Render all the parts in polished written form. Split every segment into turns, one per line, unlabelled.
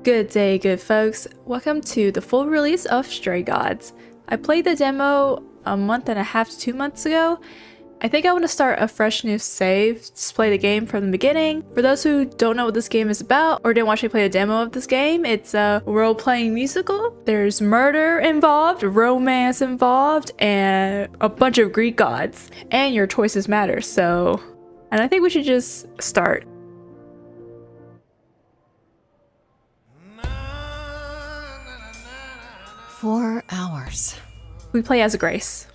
Good day, good folks. Welcome to the full release of Stray Gods. I played the demo a month and a half to 2 months ago. I think I want to start a fresh new save, just play the game from the beginning. For those who don't know what this game is about or didn't watch me play a demo of this game, it's a role-playing musical. There's murder involved, romance involved, and a bunch of Greek gods. And your choices matter, and I think we should just start.
"4 hours.
We play as Grace.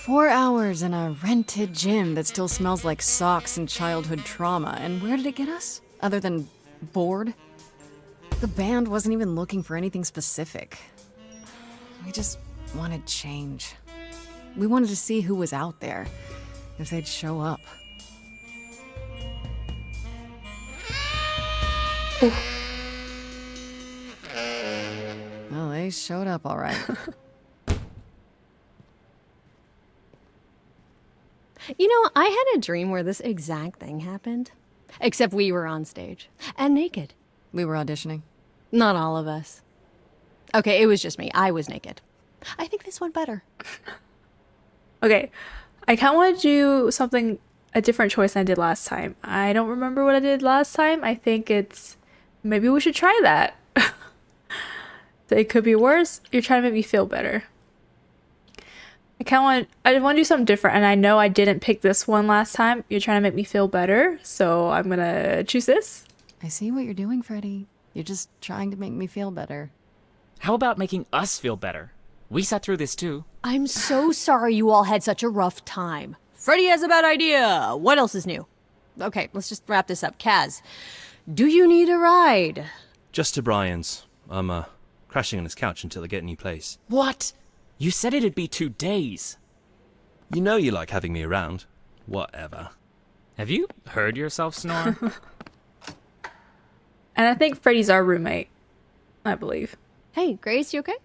4 hours in a rented gym that still smells like socks and childhood trauma. And where did it get us? Other than bored? The band wasn't even looking for anything specific. We just wanted change. We wanted to see who was out there, if they'd show up. Well, they showed up all right.
You know, I had a dream where this exact thing happened. Except we were on stage. And naked.
We were auditioning.
Not all of us. Okay, it was just me. I was naked. I think this went better.
Okay, I kind of want to do something, a different choice than I did last time. I don't remember what I did last time. I think maybe we should try that. It could be worse. You're trying to make me feel better. I want to do something different, and I know I didn't pick this one last time. You're trying to make me feel better, so I'm gonna choose this.
I see what you're doing, Freddy. You're just trying to make me feel better.
How about making us feel better? We sat through this too.
I'm so sorry you all had such a rough time. Freddy has a bad idea. What else is new? Okay, let's just wrap this up. Kaz, do you need a ride?
Just to Brian's. I'm crashing on his couch until I get a new place.
What? You said it'd be 2 days.
You know you like having me around. Whatever.
Have you heard yourself snore?
And I think Freddy's our roommate, I believe.
Hey, Grace, you okay?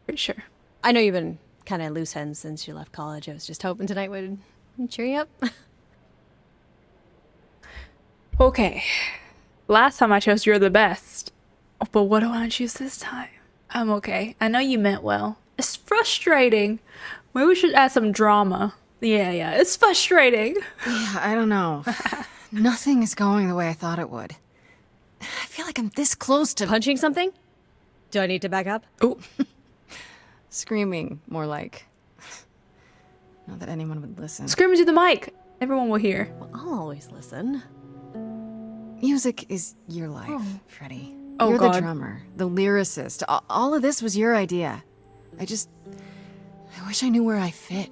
Pretty sure.
I know you've been kind of loose ends since you left college. I was just hoping tonight would cheer you up.
Okay. Last time I chose You're the Best. But what do I want to choose this time? I'm okay. I know you meant well. It's frustrating. Maybe we should add some drama. Yeah, it's frustrating.
Yeah, I don't know. Nothing is going the way I thought it would. I feel like I'm this close to
Punching something? Do I need to back up?
Oh.
screaming, more like. Not that anyone would listen.
Scream into the mic. Everyone will hear.
Well, I'll always listen.
Music is your life, Freddy.
Oh,
You're
God.
the drummer, the lyricist. All of this was your idea. I wish I knew where I fit.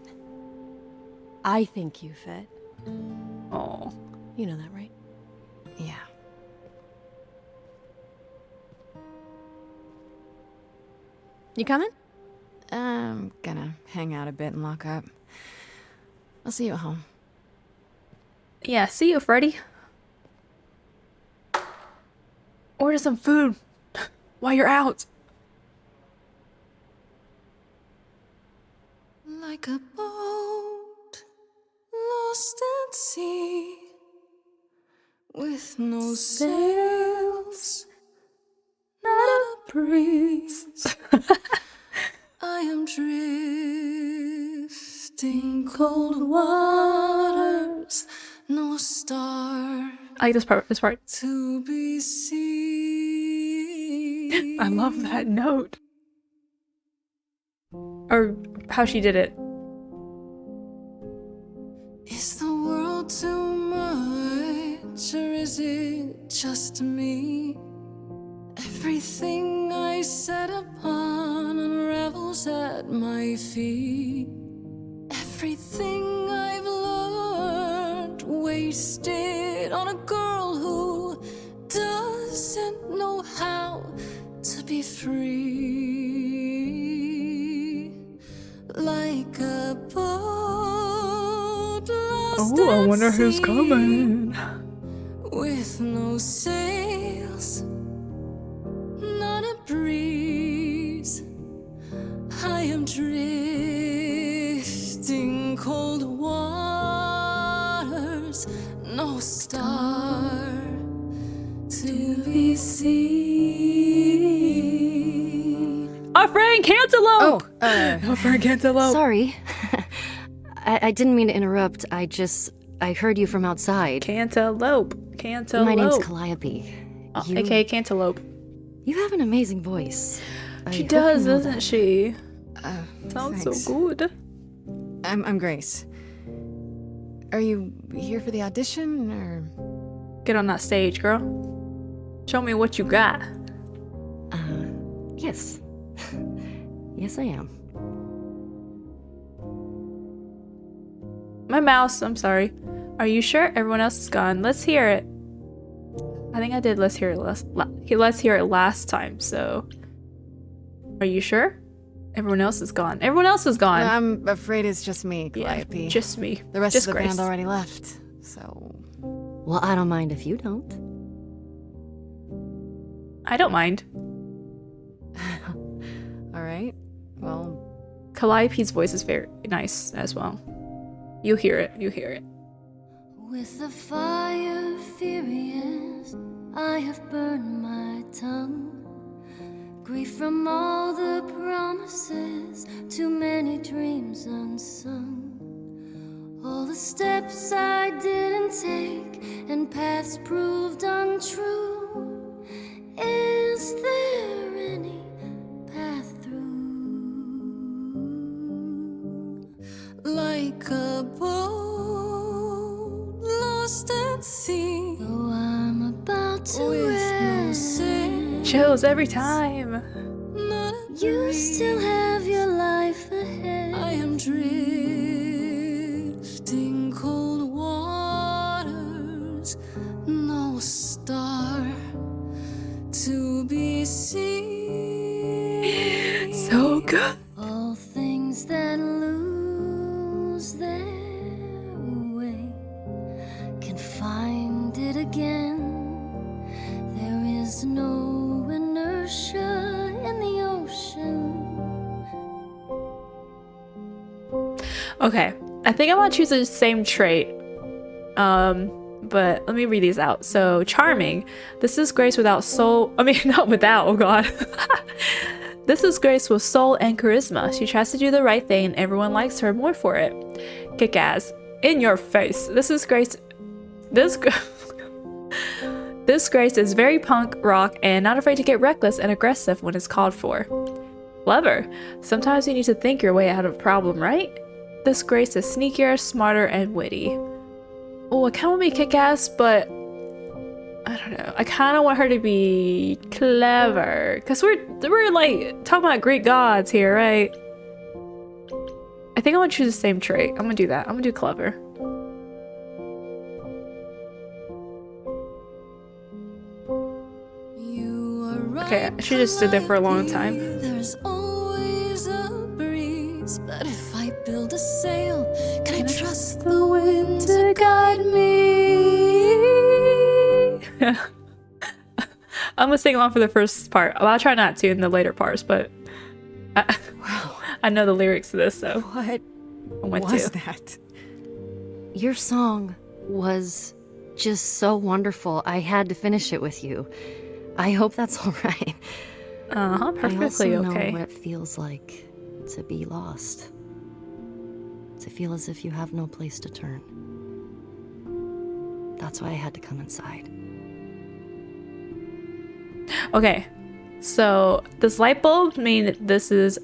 I think you fit.
Oh.
You know that, right?
Yeah.
You coming?
I'm gonna hang out a bit and lock up. I'll see you at home.
Yeah, see you, Freddy. Order some food while you're out.
Like a boat lost at sea, with no sails, not a breeze. I am drifting cold waters, no star
I like this part.
to be seen.
I love that note. Or how she did it.
Is the world too much, or is it just me? Everything I set upon unravels at my feet. Everything I've learned wasted on a girl who doesn't know how to be free. Like a boat lost
Oh, I
at
wonder who's
sea,
coming.
with no sails, not a breeze. I am drifting cold waters, no star
friend Cantaloupe! Our friend Cantaloupe.
Sorry. I didn't mean to interrupt. I heard you from outside.
Cantaloupe. Cantaloupe.
My name's Calliope.
AKA Cantaloupe.
You have an amazing voice.
She
hope
does,
you know
doesn't
that.
she? Sounds
Thanks.
so good.
I'm Grace. Are you here for the audition, or...?
Get on that stage, girl. Show me what you got.
Yes. Yes, I am.
My mouse, I'm sorry. Are you sure? Everyone else is gone. Let's hear it. I think I did let's hear it last time, so... Are you sure? Everyone else is gone. Everyone else is gone.
I'm afraid it's just me,
yeah,
Calliope.
just me.
The rest
just
of the
Grace.
band already left, so...
Well, I don't mind if you don't.
I don't mind.
Alright, well...
Calliope's voice is very nice as well. You hear it. You hear it.
With the fire furious, I have burned my tongue. Grief from all the promises, too many dreams unsung. All the steps I didn't take, and paths proved untrue. Is there any path through? Like a boat lost at sea, though I'm about to with no sail.
Chills every time.
You still have your life ahead. I am drifting cold waters, no star to be seen.
So good.
All things that lose their way can find it again. There is no inertia in the ocean.
Okay, I think I want to choose the same trait. But let me read these out. So, charming. This is Grace without soul. I mean, not without, oh god. This is Grace with soul and charisma. She tries to do the right thing and everyone likes her more for it. Kick-ass. In your face. This is Grace. This Grace is very punk rock and not afraid to get reckless and aggressive when it's called for. Clever. Sometimes you need to think your way out of a problem, right? This Grace is sneakier, smarter, and witty. Oh, I kind of want to be kick-ass, but I don't know. I kind of want her to be clever, cause we're like talking about Greek gods here, right? I think I want to choose the same trait. I'm gonna do that. I'm gonna do clever. Okay, I should have stood there for a long time.
There's always a breeze, but if I build a sail, can I trust the wind to guide me?
I'm gonna sing along for the first part. Well, I'll try not to in the later parts, but I know the lyrics to this, so
What
I want
was
to.
that?
Your song was just so wonderful. I had to finish it with you. I hope that's all right.
Uh-huh,
I also
perfectly
know
okay.
what it feels like to be lost. To feel as if you have no place to turn. That's why I had to come inside.
Okay, so this light bulb mean this is,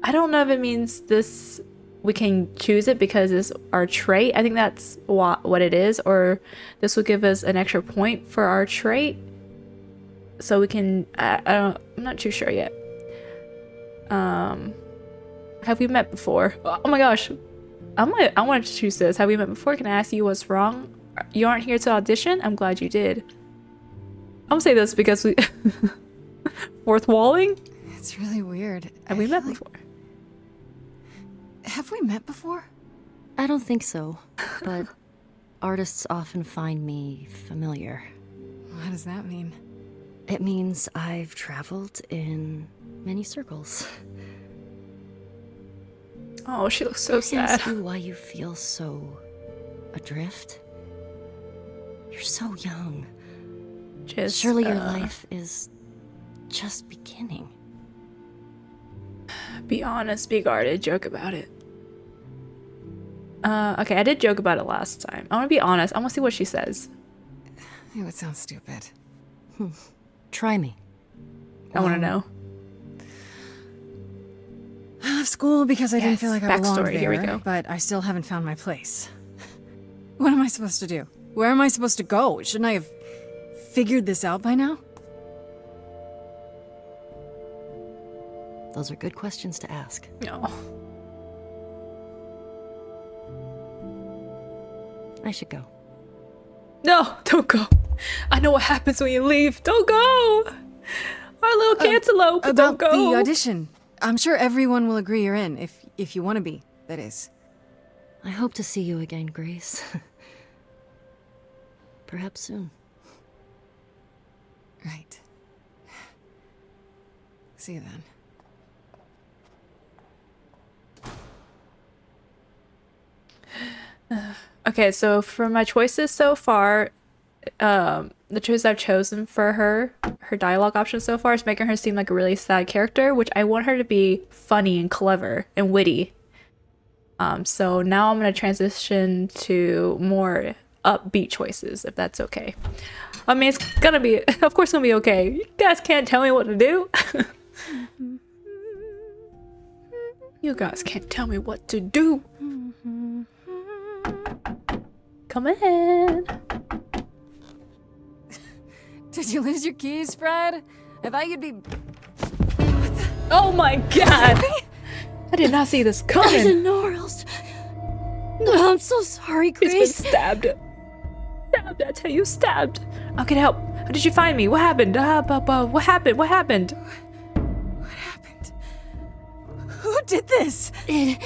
I don't know if it means this, we can choose it because it's our trait. I think that's what it is, or this will give us an extra point for our trait. So we can, I'm not too sure yet. Have we met before? Oh my gosh, I wanted to choose this. Have we met before? Can I ask you what's wrong? You aren't here to audition? I'm glad you did. I'm gonna say this because we fourth walling.
It's really weird.
Have we met before?
Have we met before?
I don't think so, but artists often find me familiar.
What does that mean?
It means I've traveled in many circles.
Oh, she looks so
Can I
sad.
ask you why you feel so adrift? You're so young.
Just,
Surely your life is just beginning.
Be honest, be guarded, joke about it. Okay, I did joke about it last time. I want to be honest. I want to see what she says.
It would sound stupid.
Try me.
I want to know.
I left school because I didn't feel like I belonged
Backstory,
there,
here we go.
but I still haven't found my place. What am I supposed to do? Where am I supposed to go? Shouldn't I have figured this out by now?
Those are good questions to ask.
No.
I should go.
No, don't go. I know what happens when you leave. Don't go. Our little cantaloupe. Don't
About
go.
the audition. I'm sure everyone will agree you're in, if you want to be, that is.
I hope to see you again, Grace. Perhaps soon.
Right. See you then.
Okay, so for my choices so far, the choice I've chosen for her dialogue option so far is making her seem like a really sad character, which I want her to be funny and clever and witty. So now I'm going to transition to more upbeat choices, if that's okay. I mean, it's gonna be, of course, it's gonna be okay. You guys can't tell me what to do. You guys can't tell me what to do. Come in.
Did you lose your keys, Fred? I thought you'd be...
Oh my god! I did not see this
I
coming.
didn't know where else. No, I'm so sorry,
He's been
Grace.
stabbed. Stabbed, I tell you, stabbed. I'll get help. How did you find me? What happened? What happened? What happened?
What happened? Who did this?
It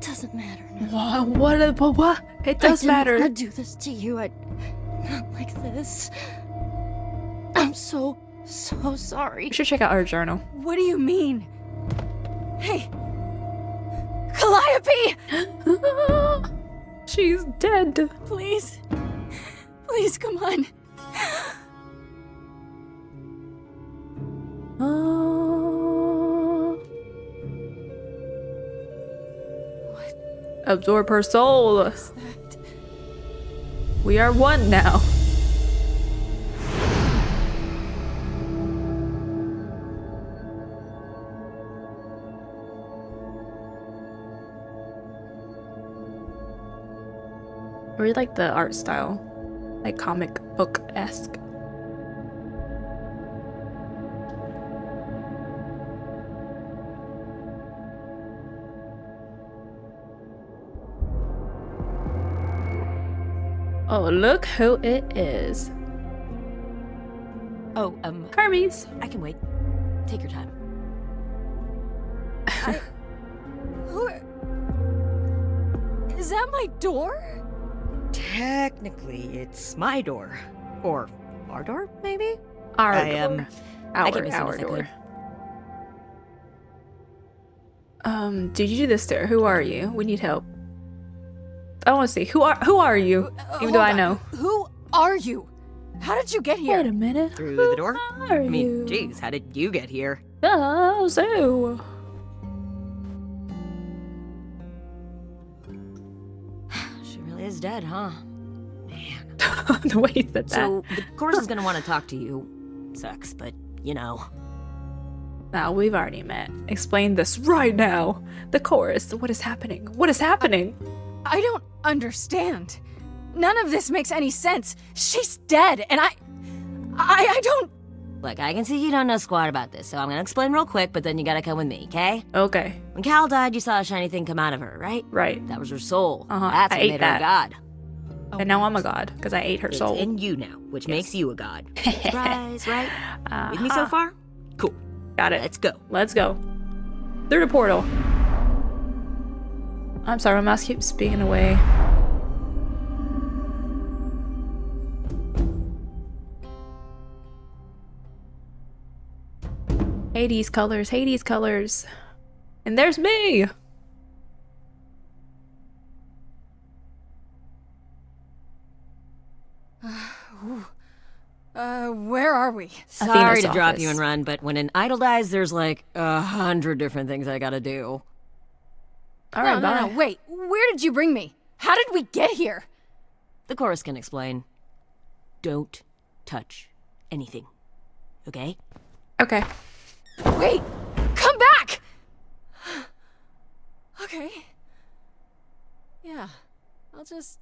doesn't matter now.
What? It does
I
matter.
didn't want to do this to you. Not like this. I'm so sorry.
You should check out our journal.
What do you mean? Hey! Calliope!
She's dead.
Please. Please, come on. What
Absorb her soul.
is that?
We are one now. I really like the art style, like comic book-esque. Oh, look who it is.
Oh,
Hermes.
I can wait. Take your time.
Who... Is that my door?
Technically, it's my door. Or our door, maybe?
Our
I,
door.
I came
Our
as soon as I
door.
could.
Did you do this to her? Who are you? We need help. I want to see. Who are you? Even though I know.
Who are you? How did you get here?
Wait a minute.
Through the door?
Who are
I mean,
you?
geez, how did you get here?
Oh, so.
She really is dead, huh? Man.
The way he said that.
So, the course is gonna want to talk to you. Sucks, but, you know.
Now, we've already met. Explain this right now. The chorus. What is happening? What is happening?
I don't understand. None of this makes any sense. She's dead, and I don't...
Look, I can see you don't know squat about this, so I'm gonna explain real quick, but then you gotta come with me, okay?
Okay.
When Cal died, you saw a shiny thing come out of her, right?
Right.
That was her soul.
Uh-huh,
That's
I
what
ate
made her
that.
a god.
And now I'm a god, because I ate her
It's
soul.
in you now, which makes you a god. Surprise, right? With me so
Uh-huh.
far? Cool.
Got it.
Let's go.
Let's go. Through the portal. I'm sorry, my mouse keeps being away. Hades colors, Hades colors. And there's me!
Where are we?
Sorry
Athena's
to drop you
office.
and run, but when an idol dies, there's like 100 different things I gotta do.
All right, bye.
No, wait. Where did you bring me? How did we get here?
The chorus can explain. Don't touch anything. Okay?
Okay.
Wait! Come back! Okay. Yeah. I'll just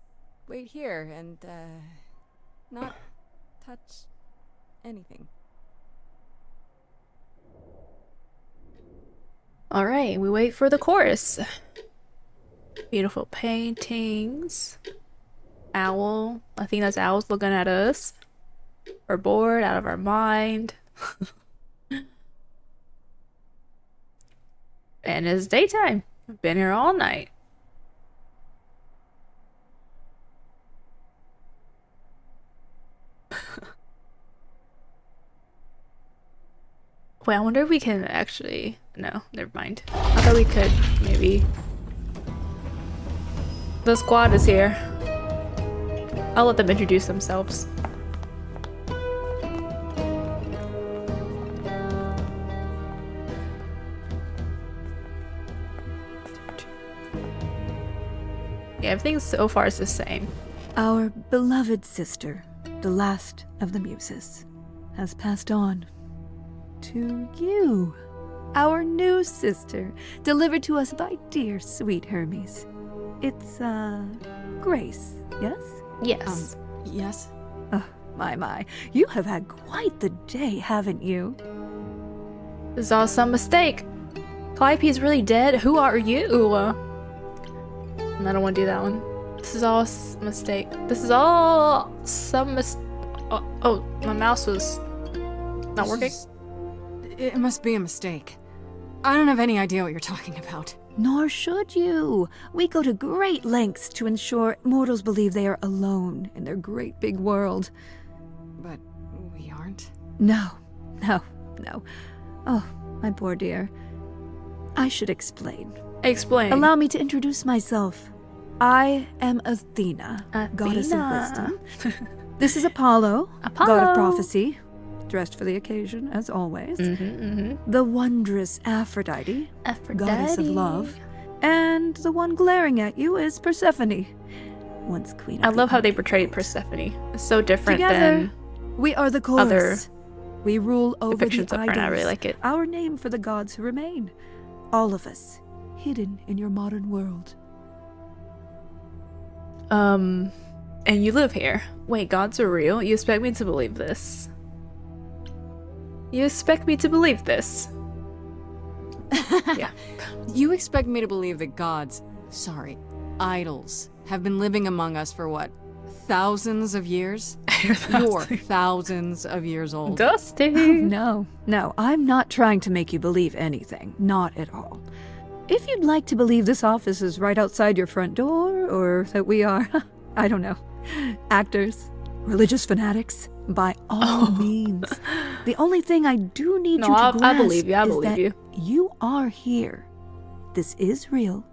wait here and, not touch anything.
All right, we wait for the chorus. Beautiful paintings. Owl. I think that's owls looking at us. We're bored, out of our mind. And it's daytime. I've been here all night. Wait, I wonder if we can actually... No, never mind. I thought we could, maybe. The squad is here. I'll let them introduce themselves. Yeah, everything so far is the same.
Our beloved sister, the last of the Muses, has passed on to you, our new sister, delivered to us by dear sweet Hermes. It's, Grace, yes?
Yes.
Yes?
Oh, my. You have had quite the day, haven't you?
This is all some mistake. Calliope's really dead. Who are you? I don't want to do that one. This is all mistake. This is all some oh, my mouse was not working.
It must be a mistake. I don't have any idea what you're talking about.
Nor should you. We go to great lengths to ensure mortals believe they are alone in their great big world.
But we aren't.
No. Oh, my poor dear. I should explain.
Explain.
Allow me to introduce myself. I am Athena, goddess of
Athena.
wisdom. This is Apollo, god
Apollo.
of prophecy, dressed for the occasion, as always. The wondrous Aphrodite, goddess of love. And the one glaring at you is Persephone, once queen of
I
the
love how they
underworld.
portrayed Persephone. It's so different
Together,
than
we are the chorus.
other
We rule over the
depictions of her, and I really
idols,
like it.
our name for the gods who remain. All of us, hidden in your modern world.
And you live here. Wait, gods are real? You expect me to believe this? You expect me to believe this? Yeah.
You expect me to believe that idols, have been living among us for what? Thousands of years? You're thousands of years old.
Dusty.
No, I'm not trying to make you believe anything. Not at all. If you'd like to believe this office is right outside your front door, or that we are, I don't know, actors, religious fanatics, by all means. The only thing I do need
No,
you to
I
grasp
believe you. I
is
believe
that
you.
you are here. This is real,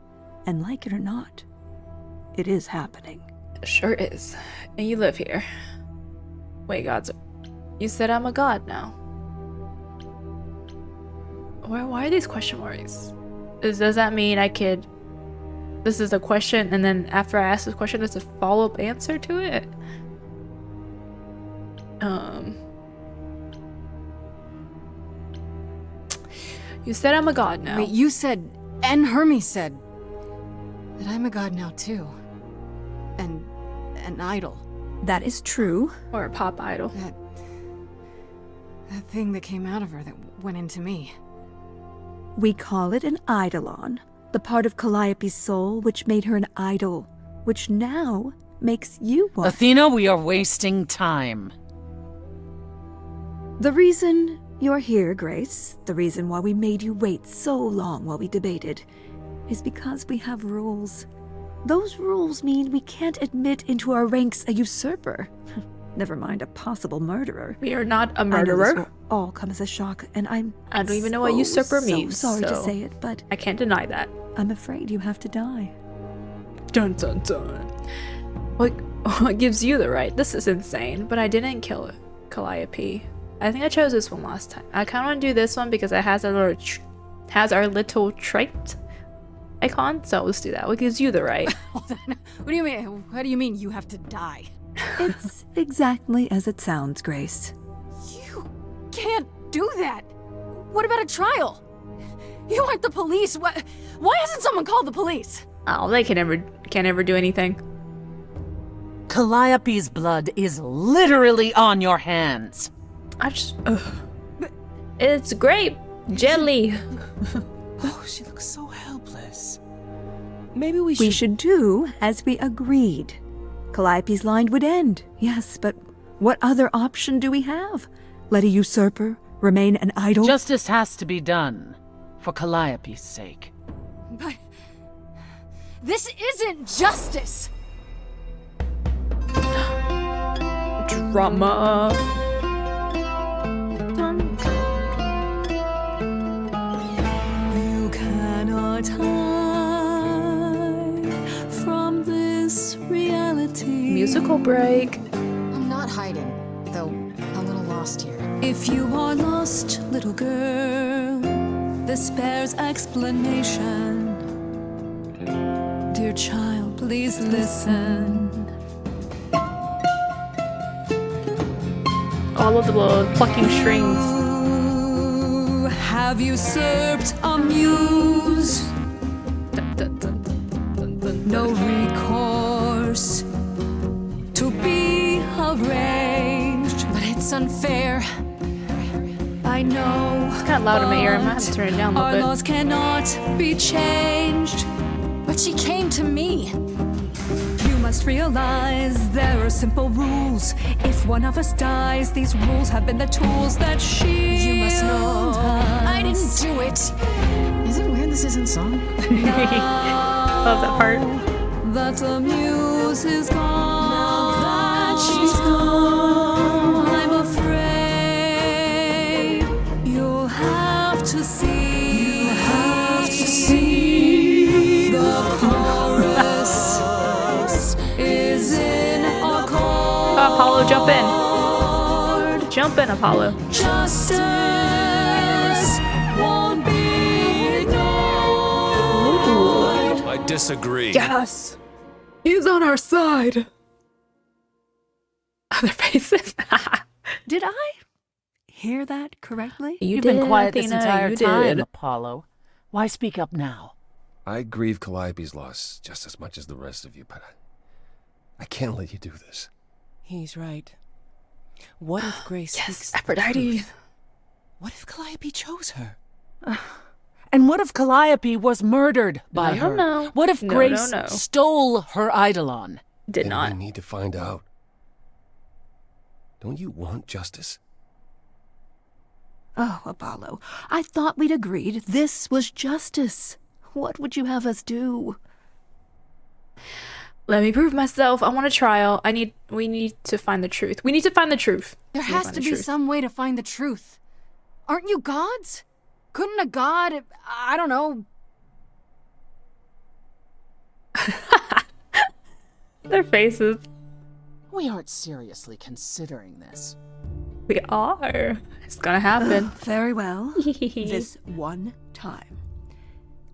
and like it or not, it is happening.
Sure is. And you live here. Wait, gods. You said I'm a god now. Why are these question marks? Does that mean I could... This is a question, and then after I ask this question, there's a follow-up answer to it? You said I'm a god now.
Wait, you said, and Hermes said, that I'm a god now too. And an idol.
That is true.
Or a pop idol.
That thing that came out of her that went into me.
We call it an eidolon, the part of Calliope's soul which made her an idol, which now makes you one.
Athena, we are wasting time.
The reason you're here, Grace, the reason why we made you wait so long while we debated, is because we have rules. Those rules mean we can't admit into our ranks a usurper. Never mind a possible murderer.
We are not a
I know this
murderer.
will all come as a shock, and I
don't even know what usurper means,
sorry to
so
say it, but
I can't deny that.
I'm afraid you have to die.
Dun dun dun. What gives you the right? This is insane, but I didn't kill Calliope. I think I chose this one last time. I kind of want to do this one because it has has our little trait icon. So let's do that. What gives you the right?
Hold on. What do you mean? What do you mean you have to die?
It's exactly as it sounds, Grace.
You can't do that. What about a trial? You aren't the police. Why hasn't someone called the police?
Oh, they can't ever do anything.
Calliope's blood is literally on your hands.
It's grape jelly.
Oh, she looks so helpless.
Maybe we
We should do as we agreed. Calliope's line would end, yes, but what other option do we have? Let a usurper remain an idol?
Justice has to be done, for Calliope's sake.
But this isn't justice.
Drama.
You cannot hide from this reality.
Musical break.
I'm not hiding, though a little lost here.
If you are lost, little girl, this bears explanation. Dear child, please listen.
All of the little plucking strings.
You have usurped a muse.
Dun, dun, dun, dun, dun, dun.
No recourse to be arranged.
But it's unfair.
I know.
It's kind of loud in my ear. I might have to turn it down a
Our
little bit.
laws cannot be changed.
But she came to me.
You must realize there are simple rules. If one of us dies, these rules have been the tools that shield
You must know I didn't
us.
do it. Is it weird this isn't song?
Love that part.
That the muse is gone.
Now that she's gone,
I'm afraid you'll have to see.
you have to see
the chorus is in a chord.
Apollo, jump in. Jump in, Apollo.
Justice won't be ignored.
I disagree.
Yes. He's on our side. Other faces.
Did I hear that correctly?
You've been quiet this
Athena,
entire
you
time,
did.
Apollo. Why speak up now?
I grieve Calliope's loss just as much as the rest of you, but I can't let you do this.
He's right. What if Grace
Yes,
speaks the
Aphrodite.
truth? What if Calliope chose her?
And what if Calliope was murdered by her?
No.
What if
No,
Grace
no.
stole her eidolon?
Did
Then
not.
we need to find out. Don't you want justice?
Oh, Apollo, I thought we'd agreed this was justice. What would you have us do?
Let me prove myself. I want a trial. We need to find the truth. We need to find the truth.
There
We need
has
find
to
the
be
truth.
some way to find the truth. Aren't you gods? Couldn't a god, I don't know,
Their faces.
We aren't seriously considering this.
We are. It's gonna happen.
Very well. This one time.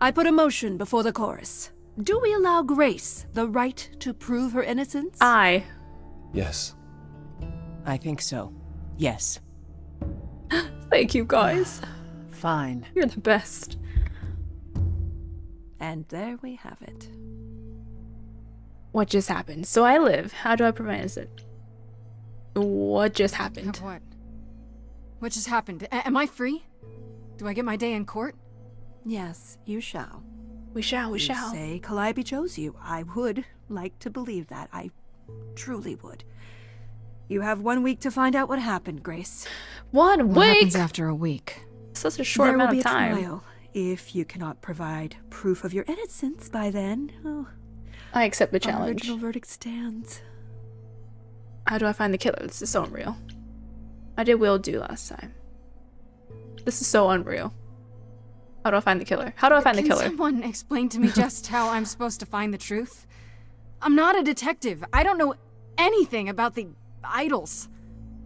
I put a motion before the chorus. Do we allow Grace the right to prove her innocence?
I.
Yes.
I think so. Yes.
Thank you, guys.
Fine.
You're the best.
And there we have it.
What just happened? So I live. How do I prevent innocent? What just happened?
what? What just happened? Am I free? Do I get my day in court?
Yes, you shall.
We shall. We
You
shall.
say Calliope chose you. I would like to believe that. I truly would. You have 1 week to find out what happened, Grace.
1
What
week.
happens after a week?
Such a short
There will
amount
be
of
a
time.
trial. If you cannot provide proof of your innocence by then, oh,
I accept the
our
challenge.
original verdict stands.
How do I find the killer? This is so unreal. I did Will Do last time. This is so unreal. How do I find the killer? How do I find the killer?
Can someone explain to me just how I'm supposed to find the truth? I'm not a detective. I don't know anything about the idols.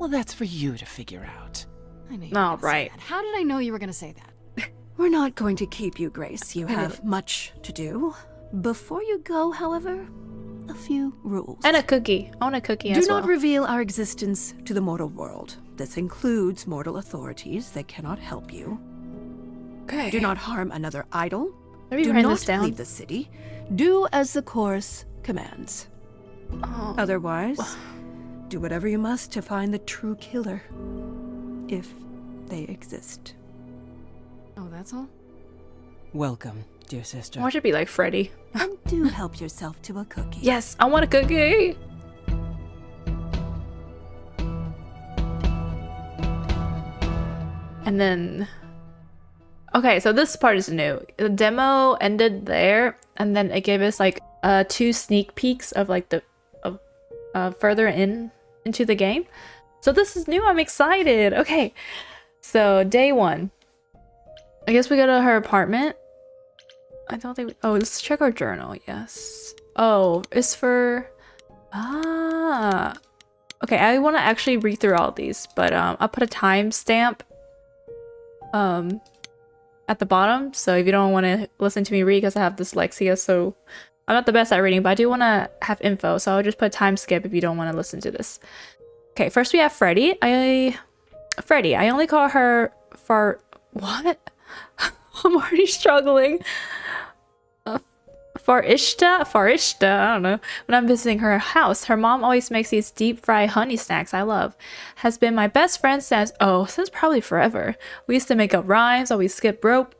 Well, that's for you to figure out.
I knew you were
All
gonna say
right.
that. How did I know you were gonna say that?
We're not going to keep you, Grace. You have much to do. Before you go, however, a few rules.
And a cookie. I want a cookie as
Do
well.
not reveal our existence to the mortal world. This includes mortal authorities. They cannot help you.
Okay.
Do not harm another idol.
Maybe
Do
write
not
this down.
leave the city. Do as the course commands.
Oh.
Otherwise, do whatever you must to find the true killer. If they exist.
Oh, that's all?
Welcome, dear sister.
I want you to be like Freddy.
And do help yourself to a cookie.
Yes, I want a cookie. And then, okay, so this part is new. The demo ended there, and then it gave us like 2 sneak peeks of like the further into the game. So this is new. I'm excited. Okay, so day 1. I guess we go to her apartment. I don't think. Oh, let's check our journal. Yes. Oh, it's for. Ah. Okay, I want to actually read through all these, but I'll put a timestamp at the bottom. So if you don't want to listen to me read, because I have dyslexia, so I'm not the best at reading, but I do want to have info. So I'll just put time skip if you don't want to listen to this. Okay, first we have Freddie. Freddie. I only call her what? I'm already struggling. Farishta, I don't know. When I'm visiting her house, her mom always makes these deep fried honey snacks I love. Has been my best friend since probably forever. We used to make up rhymes, always skip rope.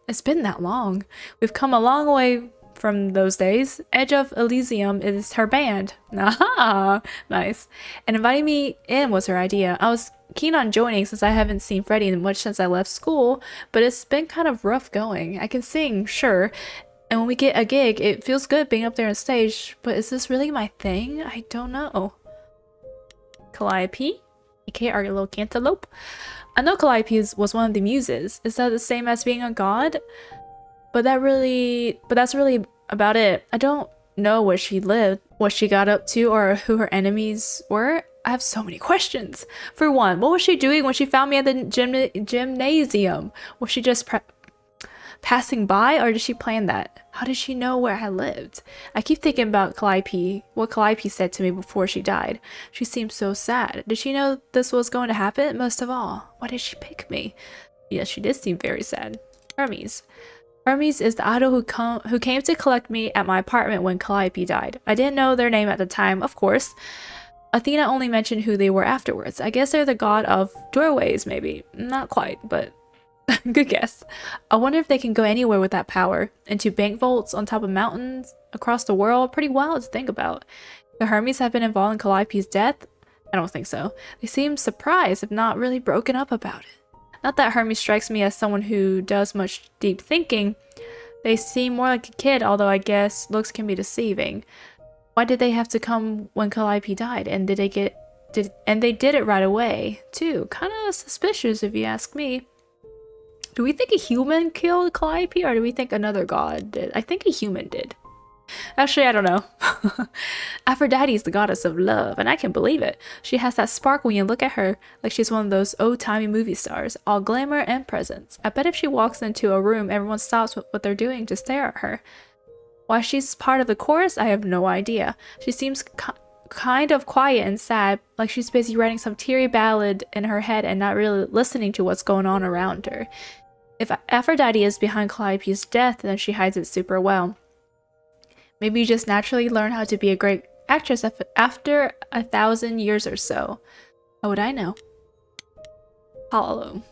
It's been that long. We've come a long way from those days. Edge of Elysium is her band. Aha! Nice. And inviting me in was her idea. I was keen on joining since I haven't seen Freddie much since I left school, but it's been kind of rough going. I can sing, sure. And when we get a gig, it feels good being up there on stage, but is this really my thing? I don't know. Calliope, aka our little cantaloupe. I know Calliope was one of the muses. Is that the same as being a god? But that's really about it. I don't know where she lived, what she got up to, or who her enemies were. I have so many questions. For one, what was she doing when she found me at the gymnasium? Was she just passing by, or did she plan that? How did she know where I lived? I keep thinking about Calliope, what Calliope said to me before she died. She seemed so sad. Did she know this was going to happen? Most of all, why did she pick me? Yes, she did seem very sad. Hermes. Hermes is the idol who came to collect me at my apartment when Calliope died. I didn't know their name at the time, of course. Athena only mentioned who they were afterwards. I guess they're the god of doorways, maybe. Not quite, but good guess. I wonder if they can go anywhere with that power. Into bank vaults on top of mountains across the world. Pretty wild to think about. The Hermes have been involved in Calliope's death? I don't think so. They seem surprised, if not really broken up about it. Not that Hermes strikes me as someone who does much deep thinking. They seem more like a kid, although I guess looks can be deceiving. Why did they have to come when Calliope died? And they did it right away, too. Kind of suspicious if you ask me. Do we think a human killed Calliope, or do we think another god did? I think a human did. Actually, I don't know. Aphrodite is the goddess of love, and I can believe it. She has that spark when you look at her, like she's one of those old-timey movie stars, all glamour and presence. I bet if she walks into a room, everyone stops what they're doing to stare at her. Why she's part of the chorus, I have no idea. She seems kind of quiet and sad, like she's busy writing some teary ballad in her head and not really listening to what's going on around her. If Aphrodite is behind Calliope's death, then she hides it super well. Maybe you just naturally learn how to be a great actress after 1,000 years or so. How would I know? Apollo.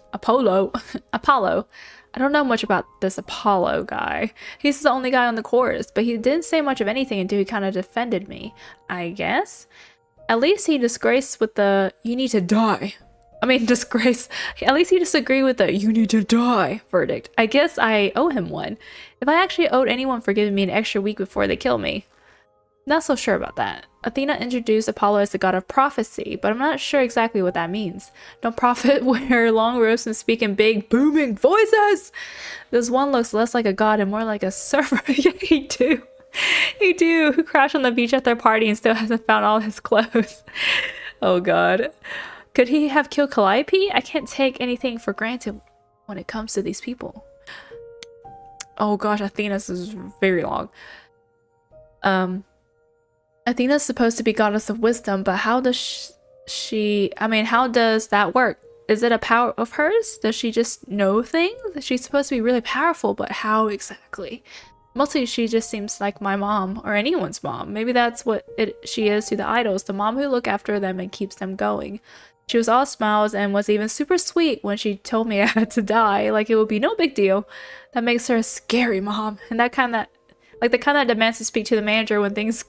I don't know much about this Apollo guy. He's the only guy on the chorus, but he didn't say much of anything until he kind of defended me, I guess. At least he disgraced with the "you need to die." At least he disagreed with the "you need to die" verdict. I guess I owe him one. If I actually owed anyone for giving me an extra week before they kill me. Not so sure about that. Athena introduced Apollo as the god of prophecy, but I'm not sure exactly what that means. Don't prophet wear long robes and speak in big, booming voices? This one looks less like a god and more like a surfer. Yeah, he do. Who crashed on the beach at their party and still hasn't found all his clothes. Oh god. Could he have killed Calliope? I can't take anything for granted when it comes to these people. Oh gosh, Athena's is very long. Athena's supposed to be goddess of wisdom, but how does how does that work? Is it a power of hers? Does she just know things? She's supposed to be really powerful, but how exactly? Mostly she just seems like my mom, or anyone's mom. Maybe that's what she is to the idols, the mom who look after them and keeps them going. She was all smiles and was even super sweet when she told me I had to die, like it would be no big deal. That makes her a scary mom, and the kind that demands to speak to the manager when things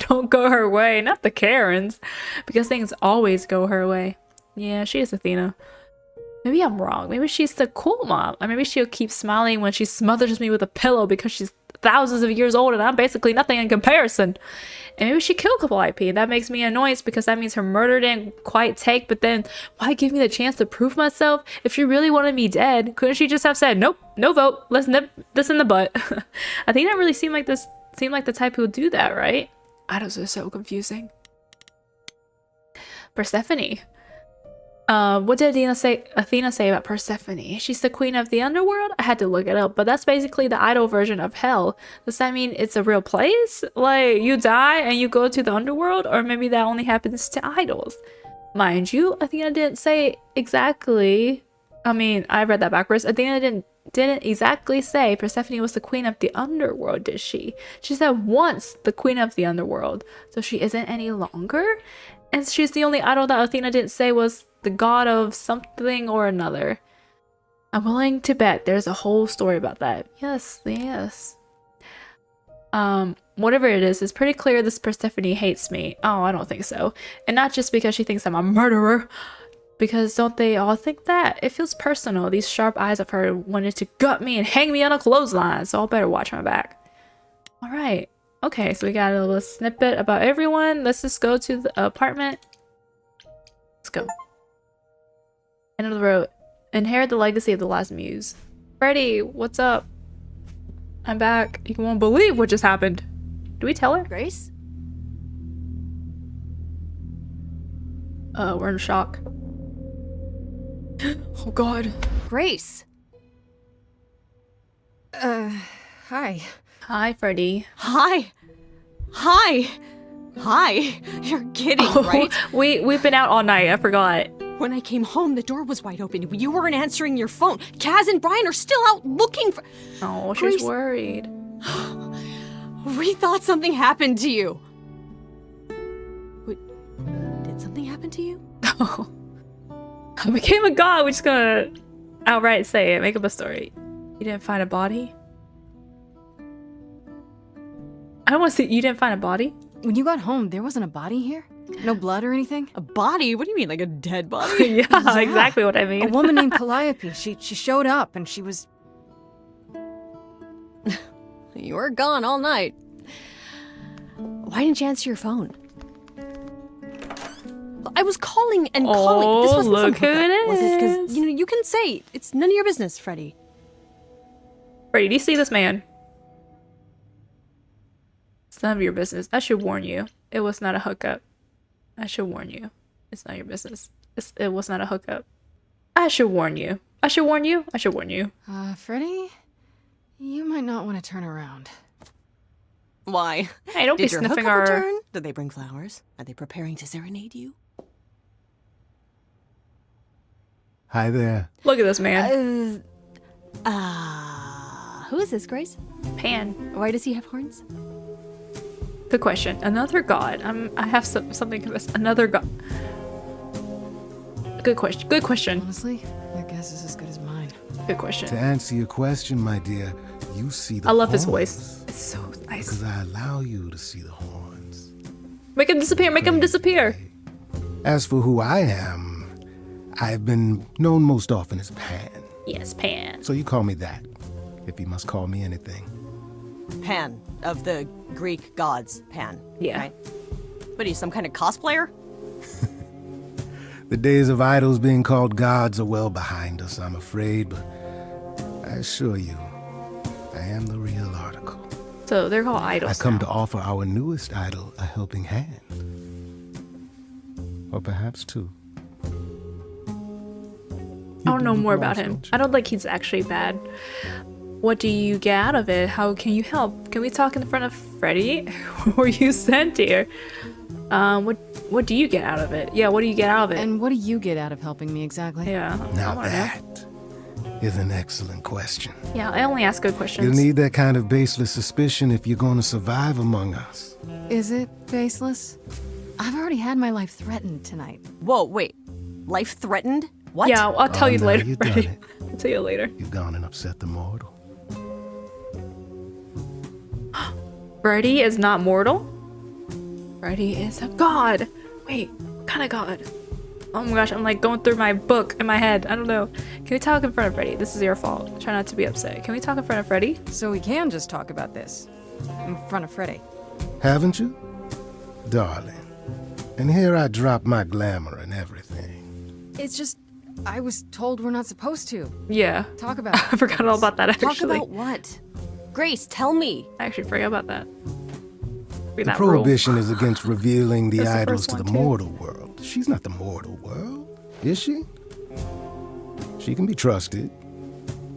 don't go her way, not the Karens, because things always go her way. Yeah, she is Athena. Maybe I'm wrong. Maybe she's the cool mom. Or maybe she'll keep smiling when she smothers me with a pillow because she's thousands of years old and I'm basically nothing in comparison. And maybe she killed Calliope. That makes me annoyed because that means her murder didn't quite take, but then why give me the chance to prove myself? If she really wanted me dead, couldn't she just have said, nope, no vote, let's nip this in the butt? Athena really seemed like the type who would do that, right? Idols are so confusing. Persephone. What did Athena say about Persephone? She's the queen of the underworld? I had to look it up, but that's basically the idol version of hell. Does that mean it's a real place? Like, you die and you go to the underworld? Or maybe that only happens to idols? Mind you, Athena didn't say exactly... I read that backwards. Athena didn't exactly say Persephone was the queen of the underworld, did she? She said once the queen of the underworld. So she isn't any longer? And she's the only idol that Athena didn't say was the god of something or another. I'm willing to bet there's a whole story about that. Yes. Whatever it is, it's pretty clear this Persephone hates me. Oh, I don't think so. And not just because she thinks I'm a murderer. Because don't they all think that? It feels personal. These sharp eyes of her wanted to gut me and hang me on a clothesline, so I'll better watch my back. Alright. Okay, so we got a little snippet about everyone. Let's just go to the apartment. Let's go. End of the road. Inherit the legacy of the last muse. Freddy, what's up? I'm back. You won't believe what just happened. Do we tell her?
Grace?
We're in shock. Oh god.
Grace!
Hi.
Hi, Freddy.
Hi! You're kidding, right?
We've been out all night, I forgot.
When I came home, the door was wide open. You weren't answering your phone. Kaz and Brian are still out looking for...
Oh, she's
Grace.
worried.
We thought something happened to you. Wait, did something happen to you?
Oh. I became a god. We're just gonna outright say it. Make up a story. You didn't find a body? I don't want to see. You didn't find a body?
When you got home, there wasn't a body here? No blood or anything?
A body? What do you mean, like a dead body?
yeah, exactly what I mean.
A woman named Calliope. She showed up and she was...
You were gone all night. Why didn't you answer your phone? I was calling and calling. This wasn't
look
some
who
hookup,
it
was it? 'Cause,
is.
you can say it's none of your business, Freddy.
Freddy, do you see this man? It's none of your business. I should warn you. It was not a hookup. I should warn you. It's not your business. It was not a hookup. I should warn you. I should warn you. I should warn you.
Freddy? You might not want to turn around.
Why?
Hey, don't be
Did your
sniffing
hookup
our...
return? Did they bring flowers? Are they preparing to serenade you?
Hi there.
Look at this man.
Who is this, Grace?
Pan.
Why does he have horns?
Good question. Another god. I have something to this. Another god. Good question. Good question.
Honestly, your guess is as good as mine.
Good question.
To answer your question, my dear, you see the
I love his
horns
voice. It's so nice.
because I allow you to see the horns.
Make him disappear. Make him disappear.
As for who I am, I've been known most often as Pan.
Yes, Pan.
So you call me that, if you must call me anything.
Pan, of the Greek gods, Pan.
Yeah.
Right? What are you, some kind of cosplayer?
The days of idols being called gods are well behind us, I'm afraid, but I assure you, I am the real article.
So they're called idols.
I come
now.
to offer our newest idol a helping hand. Or perhaps two.
want to know more about him. I don't think he's actually bad. What do you get out of it? How can you help? Can we talk in front of Freddy? Were you sent here? What do you get out of it? Yeah, what do you get out of it?
And what do you get out of helping me exactly?
Yeah.
Now that is an excellent question.
Yeah, I only ask good questions.
You'll need that kind of baseless suspicion if you're going to survive among us.
Is it baseless? I've already had my life threatened tonight.
Whoa, wait. Life threatened? What?
Yeah, I'll tell you
now
later.
you've
Freddy.
done it.
I'll tell you later.
You've gone and upset the mortal.
Freddy is not mortal? Freddy is a god. Wait, what kind of god? Oh my gosh, I'm like going through my book in my head. I don't know. Can we talk in front of Freddy? This is your fault. Try not to be upset. Can we talk in front of Freddy?
So we can just talk about this in front of Freddy.
Haven't you? Darling. And here I drop my glamour and everything.
It's just, I was told we're not supposed to.
Yeah.
Talk about
I forgot all about that actually.
Talk about what? Grace, tell me.
I actually forgot about that.
The prohibition is against revealing the
That's the
idols
first
to the
one, too.
mortal world. She's not the mortal world, is she? She can be trusted,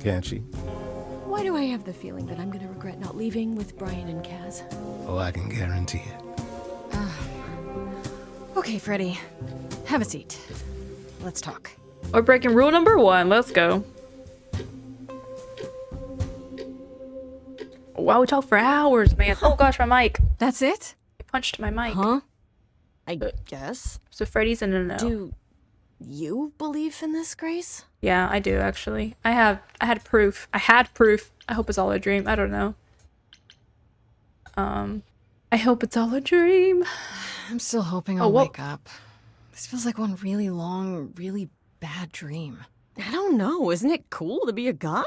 can't she?
Why do I have the feeling that I'm gonna regret not leaving with Brian and Kaz?
Oh, I can guarantee it.
Okay, Freddy. Have a seat. Let's talk.
We're breaking rule number 1. Let's go. Wow, we talked for hours, man. Oh gosh, my mic.
That's it?
I punched my mic.
Huh? I guess.
So Freddy's in a no.
Do you believe in this, Grace?
Yeah, I do actually. I had proof. I hope it's all a dream. I don't know. I hope it's all a dream.
I'm still hoping I'll wake up. This feels like one really long, really bad dream.
I don't know. Isn't it cool to be a god?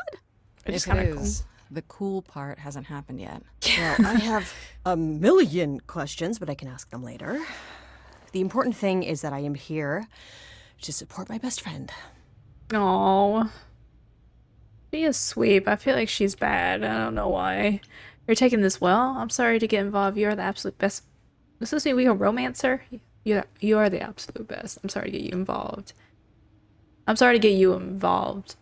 It's
If
kind
it
of cool.
is, the cool part hasn't happened yet.
Well, I have a million questions, but I can ask them later. The important thing is that I am here to support my best friend.
Aww. She is sweet, but I feel like she's bad. I don't know why. You're taking this well. I'm sorry to get involved. You're the absolute best. This is me. We a romancer. You are the absolute best. I'm sorry to get you involved. I'm sorry to get you involved.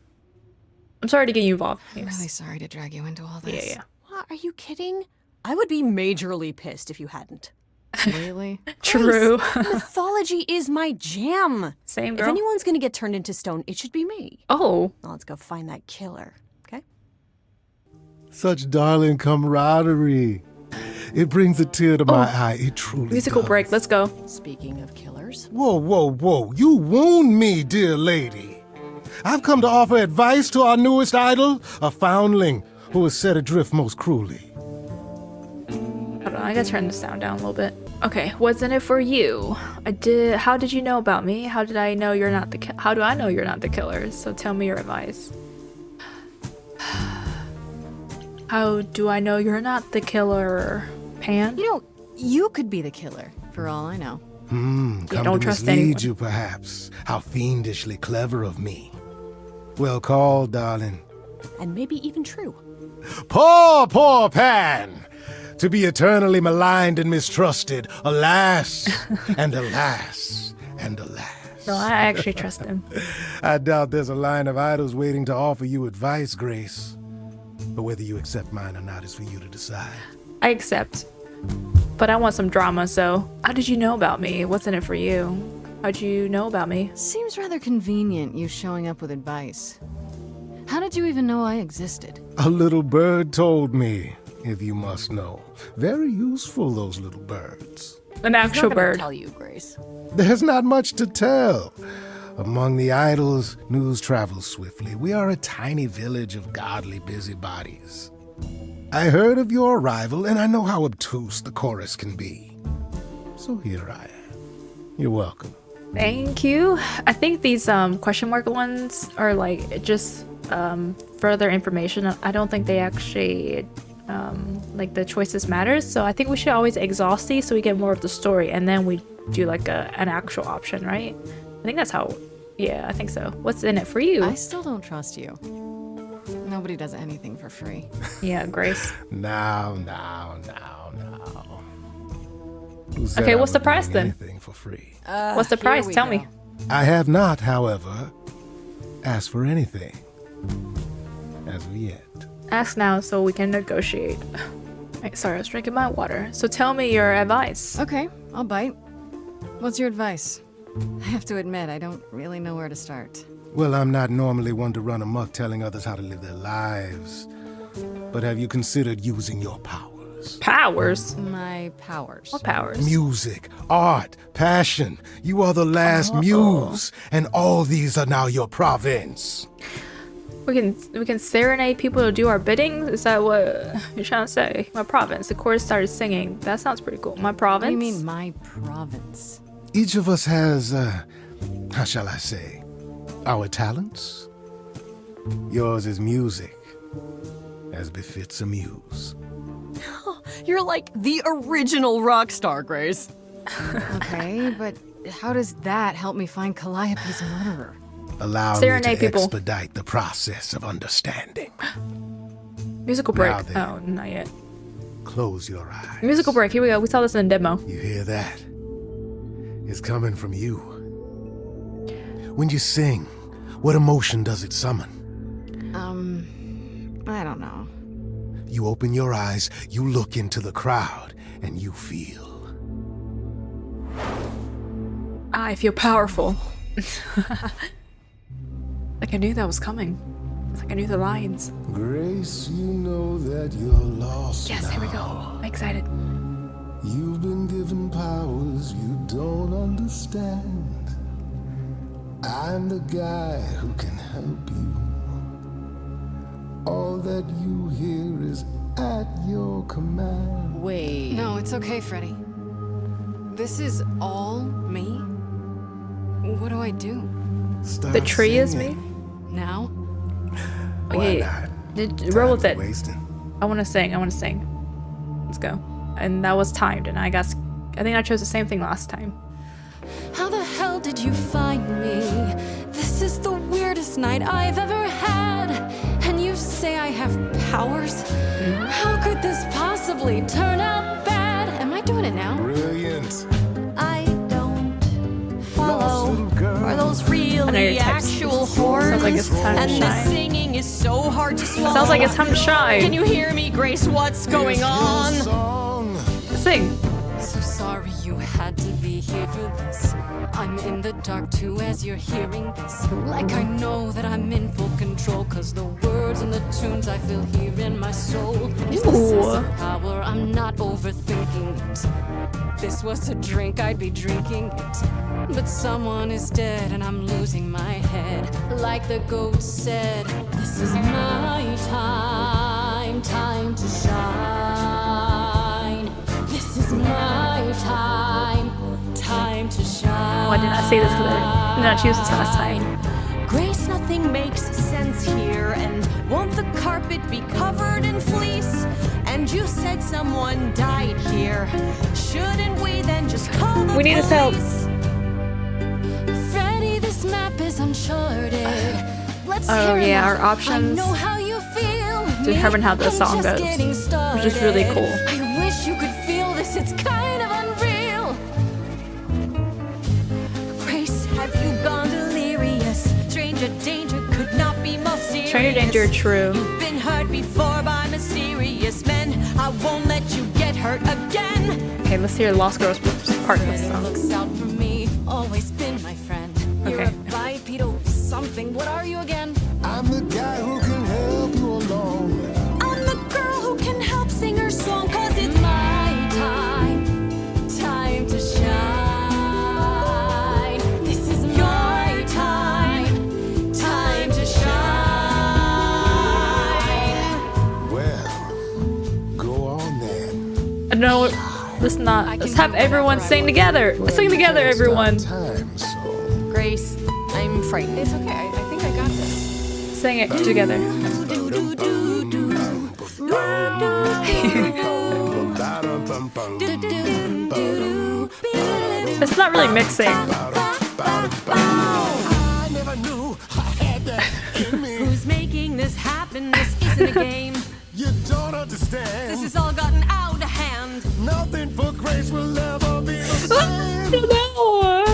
I'm sorry to get you involved.
I'm really sorry to drag you into all this.
Yeah.
What? Are you kidding? I would be majorly pissed if you hadn't.
Really?
True.
Grace, mythology is my jam.
Same girl.
If anyone's gonna get turned into stone, it should be me.
Oh.
Now let's go find that killer, okay?
Such darling camaraderie. It brings a tear to my eye. It truly
Musical
does.
break. Let's go.
Speaking of killers.
Whoa, whoa, whoa. You wound me, dear lady. I've come to offer advice to our newest idol, a foundling who was set adrift most cruelly.
Hold on, I gotta turn the sound down a little bit. Okay, what's in it for you? How did you know about me? How did I know you're not the How do I know you're not the killer? So tell me your advice. How do I know you're not the killer, Pan?
You know, you could be the killer, for all I know.
Come
don't
to
trust
mislead
anyone.
you, perhaps. How fiendishly clever of me. Well called, darling.
And maybe even true.
Poor, poor Pan! To be eternally maligned and mistrusted. Alas, and alas, and alas.
No, I actually trust him.
I doubt there's a line of idols waiting to offer you advice, Grace. But whether you accept mine or not is for you to decide.
I accept. But I want some drama, so how did you know about me? What's in it for you? How'd you know about me?
Seems rather convenient, you showing up with advice. How did you even know I existed?
A little bird told me, if you must know. Very useful, those little birds.
An actual bird.
Tell you, Grace.
There's not much to tell. Among the idols, news travels swiftly. We are a tiny village of godly busybodies. I heard of your arrival, and I know how obtuse the chorus can be. So here I am. You're welcome.
Thank you. I think these question mark ones are like just further information. I don't think they actually like the choices matters. So I think we should always exhaust these so we get more of the story, and then we do like an actual option, right? I think that's how. Yeah, I think so. What's in it for you?
I still don't trust you. Nobody does anything for free.
Yeah, Grace.
Now. Who said
Okay,
I
what's the
was
price
doing
then?
anything for free?
What's the price? Tell me.
I have not, however, ask for anything. As of yet.
Ask now so we can negotiate. Right, sorry, I was drinking my water. So tell me your advice.
Okay, I'll bite. What's your advice? I have to admit, I don't really know where to start.
Well, I'm not normally one to run amok telling others how to live their lives. But have you considered using your powers?
Powers?
My powers.
What powers?
Music, art, passion. You are the last muse, and all these are now your province.
We can serenade people to do our bidding? Is that what you're trying to say? My province. The chorus started singing. That sounds pretty cool. My province?
What do you mean, my province?
Each of us has, how shall I say, our talents. Yours is music, as befits a muse.
You're like the original rock star, Grace.
Okay, but how does that help me find Calliope's murderer?
Allow
Serenade
me to
people.
expedite the process of understanding.
Musical break.
Now then.
Oh, not yet.
Close your eyes.
Musical break. Here we go. We saw this in a demo.
You hear that? It's coming from you. When you sing, what emotion does it summon?
I don't know.
You open your eyes, you look into the crowd, and you feel.
I feel powerful. Like I knew that was coming. It's like I knew the lines.
Grace, you know that you're lost.
Yes, here we go. I'm excited.
You've been given powers you don't understand. I'm the guy who can help you. All that you hear is at your command.
Wait.
No, it's okay, Freddy. This is all me? What do I do?
Start
The tree is
singing.
me?
Now?
Why
Okay.
not?
Roll with it.
Wasting.
I want to sing. I want to sing. Let's go. And that was timed, and I think I chose the same thing last time.
How the hell did you find me? This is the weirdest night I've ever had. And you say I have powers? How could this possibly turn out bad? Am I doing it now?
Brilliant.
I don't follow. Are those
I know your
really
text.
actual horns?
Sounds like it's time to
And the
shine.
singing is so hard to swallow.
Sounds like it's time to shine.
Can you hear me, Grace? What's going on?
Song.
Sing.
So sorry you had to be here for this. I'm in the dark too as you're hearing this. Like I know that I'm in full control, cause the words and the tunes I feel here in my soul. If this is a power, I'm not overthinking it. If this was a drink, I'd be drinking it. But someone is dead and I'm losing my head. Like the goat said, this is my time, time to shine. This is my time, time to shine.
Oh, I did not say this because I did not choose this last time.
Grace, nothing makes sense here. And won't the carpet be covered in fleece? And you said someone died here. Shouldn't we then just call the
We need his help.
police? Freddy, this map is uncharted. Let's
Oh,
hear
yeah,
enough.
our options
I know how you feel.
determine how the
I'm
song
just
goes,
getting
which is really
started.
cool.
I wish you could feel this. It's kind of unreal. Grace, have you gone delirious? Stranger danger could not be more serious.
Stranger danger, true.
You've been hurt before by mysterious men. I won't let you get hurt again.
Okay, let's hear Lost Girls part of the
Freddy
song.
looks out for me, always been my friend. You're
Okay.
a bipedal something. What are you again?
I'm the guy who can help you along.
I'm the girl who can help sing her song, cause it's my time, time to shine. This is my time, time to shine.
Well, go on then.
No, let's not. Let's have everyone sing together. Sing together, everyone.
Time, so.
Grace, I'm frightened.
It's okay. I think I got this.
Sing it together. It's not really mixing.
I never knew I had that in me.
Who's making this happen? This isn't a game.
You don't understand.
This has all gotten out of hand.
Nothing for Grace will ever be the same.
No.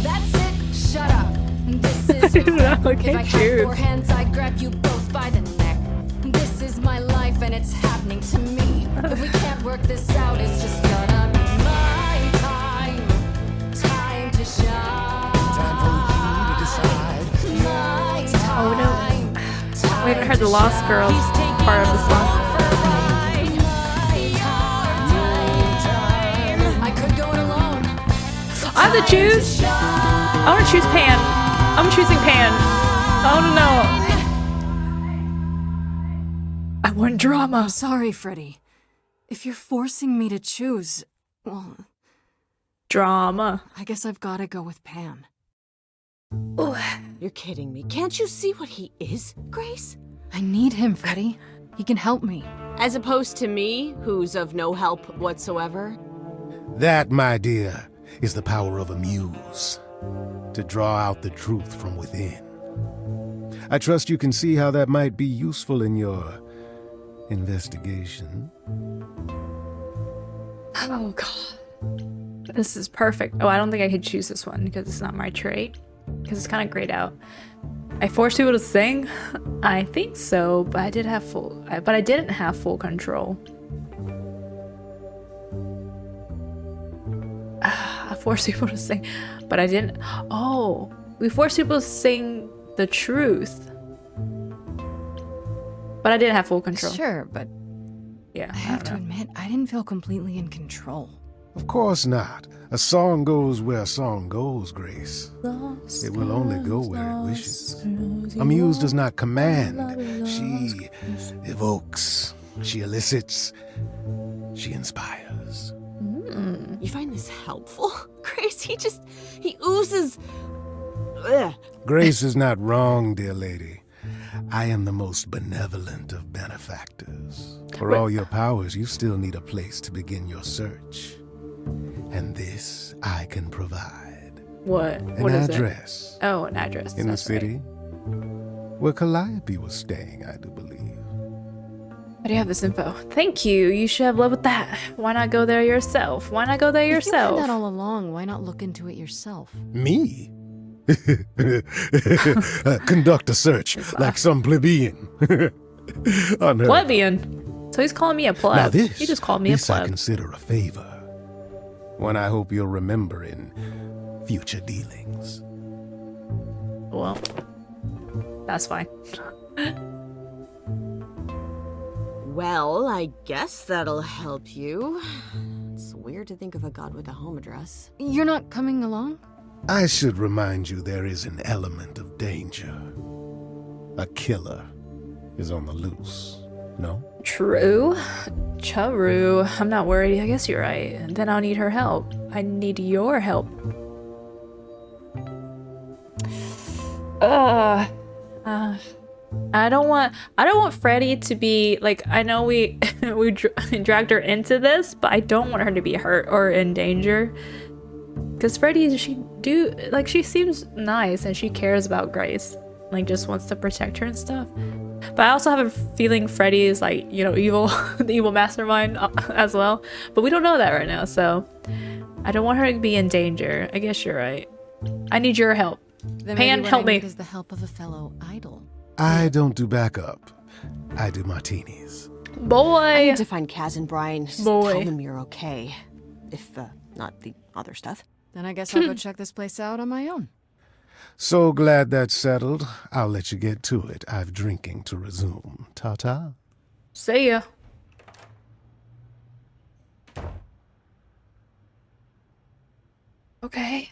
That's it. Shut up. This is
didn't know.
If
Okay,
I had
choose.
4 hands, I'd grab you both by the neck. This is my life and it's happening to me. If we can't work this out, it's just gonna be my time. Time to shine. Time for you to decide. My time.
Oh no. We haven't heard the Lost Girls part of the song.
I could go it alone.
I have to choose. I want to choose Pan. I'm choosing Pan. Oh no. I want drama.
I'm sorry, Freddy. If you're forcing me to choose, well,
Drama.
I guess I've got to go with Pan.
Ooh.
You're kidding me. Can't you see what he is, Grace?
I need him, Freddy. He can help me.
As opposed to me, who's of no help whatsoever.
That, my dear, is the power of a muse. To draw out the truth from within. I trust you can see how that might be useful in your investigation.
Oh god. This is perfect. Oh, I don't think I could choose this one because it's not my trait. Because it's kind of grayed out. I forced people to sing? I think so, but I didn't have full control. I forced people to sing, but I didn't. Oh, we forced people to sing the truth. But I didn't have full control.
Sure, but
yeah,
I have to admit, I didn't feel completely in control.
Of course not. A song goes where a song goes, Grace. It will only go where it wishes. A muse does not command. She evokes. She elicits. She inspires.
You find this helpful? Grace, he oozes. Ugh.
Grace is not wrong, dear lady. I am the most benevolent of benefactors. For all your powers, you still need a place to begin your search. And this I can provide.
What?
An
What is
address.
it? Oh, an address.
In the
That's right.
city. Where Calliope was staying, I do believe.
Why do you have this info? Thank you. You should have led with that. Why not go there yourself? Why not go there yourself?
If you had that all along, why not look into it yourself?
Me? Conduct a search like some plebeian.
Plebeian. So he's calling me a pleb.
Now this,
He just called me a
this I
pleb.
consider a favor. One I hope you'll remember in future dealings.
Well, that's fine.
Well, I guess that'll help you. It's weird to think of a god with a home address.
You're not coming along?
I should remind you there is an element of danger. A killer is on the loose, no?
True. Charu. I'm not worried. I guess you're right. And then I'll need her help. I need your help. I don't want Freddy to be like, I know we dragged her into this, but I don't want her to be hurt or in danger. Cause Freddy, she seems nice and she cares about Grace. Like just wants to protect her and stuff. But I also have a feeling Freddy is like, evil, the evil mastermind as well. But we don't know that right now, so I don't want her to be in danger. I guess you're right. I need your help.
Then
Pan,
maybe
help
what I
me.
need is the help of a fellow idol.
I don't do backup. I do martinis.
Boy.
I need to find Kaz and Brian. Just
Boy.
tell them you're okay. If, not the other stuff.
Then I guess I'll go check this place out on my own.
So glad that's settled. I'll let you get to it. I've drinking to resume. Ta-ta.
See ya. Okay.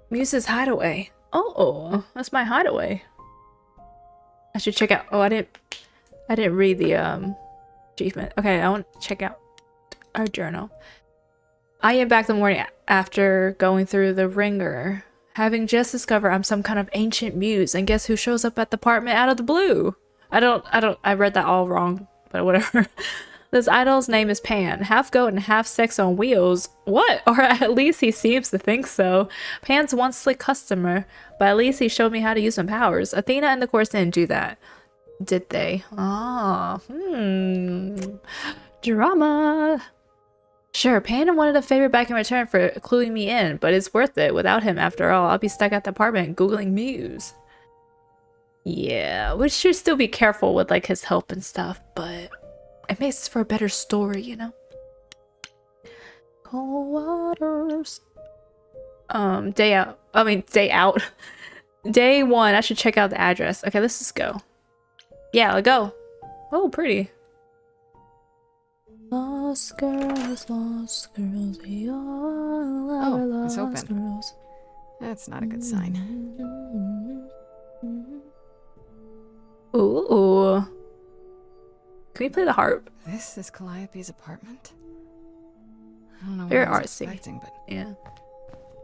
Muse's hideaway. Oh, that's my hideaway. I should check out. Oh, I didn't read the achievement. Okay, I want to check out our journal. I am back the morning after going through the ringer, having just discovered I'm some kind of ancient muse, and guess who shows up at the apartment out of the blue? I read that all wrong, but whatever. This idol's name is Pan, half goat and half sex on wheels. What? Or at least he seems to think so. Pan's one slick customer, but at least he showed me how to use some powers. Athena and the course didn't do that. Did they? Ah, drama. Sure, paying him wanted a favor back in return for cluing me in, but it's worth it. Without him, after all, I'll be stuck at the apartment googling Muse. Yeah, we should still be careful with like his help and stuff, but it makes for a better story, you know? Cold waters. Day out. I mean, day out. Day 1, I should check out the address. Okay, let's just go. Yeah, let's go. Oh, pretty. Lost girls, we all love our
it's
lost
open.
girls.
That's not a good sign.
Ooh. Can we play the harp?
This is Calliope's apartment? I don't know
Very
what I was
artsy.
expecting, but
Yeah.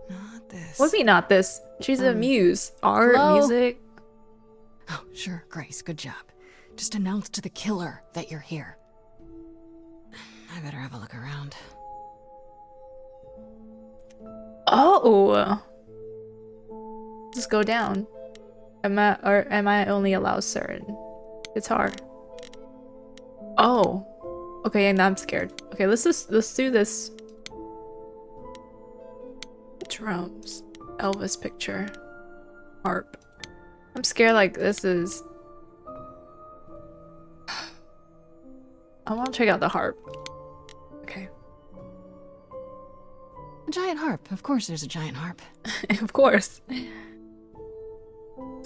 not this.
What do you mean not this? She's a muse. Art,
hello?
music.
Oh, sure, Grace, good job. Just announce to the killer that you're here. I better have a look around.
Oh. Just go down. Am I only allowed certain? It's hard. Oh. Okay, and I'm scared. Okay, let's do this. Drums. Elvis picture. Harp. I'm scared like this is... I want to check out the harp. Okay.
A giant harp. Of course there's a giant harp.
Of course.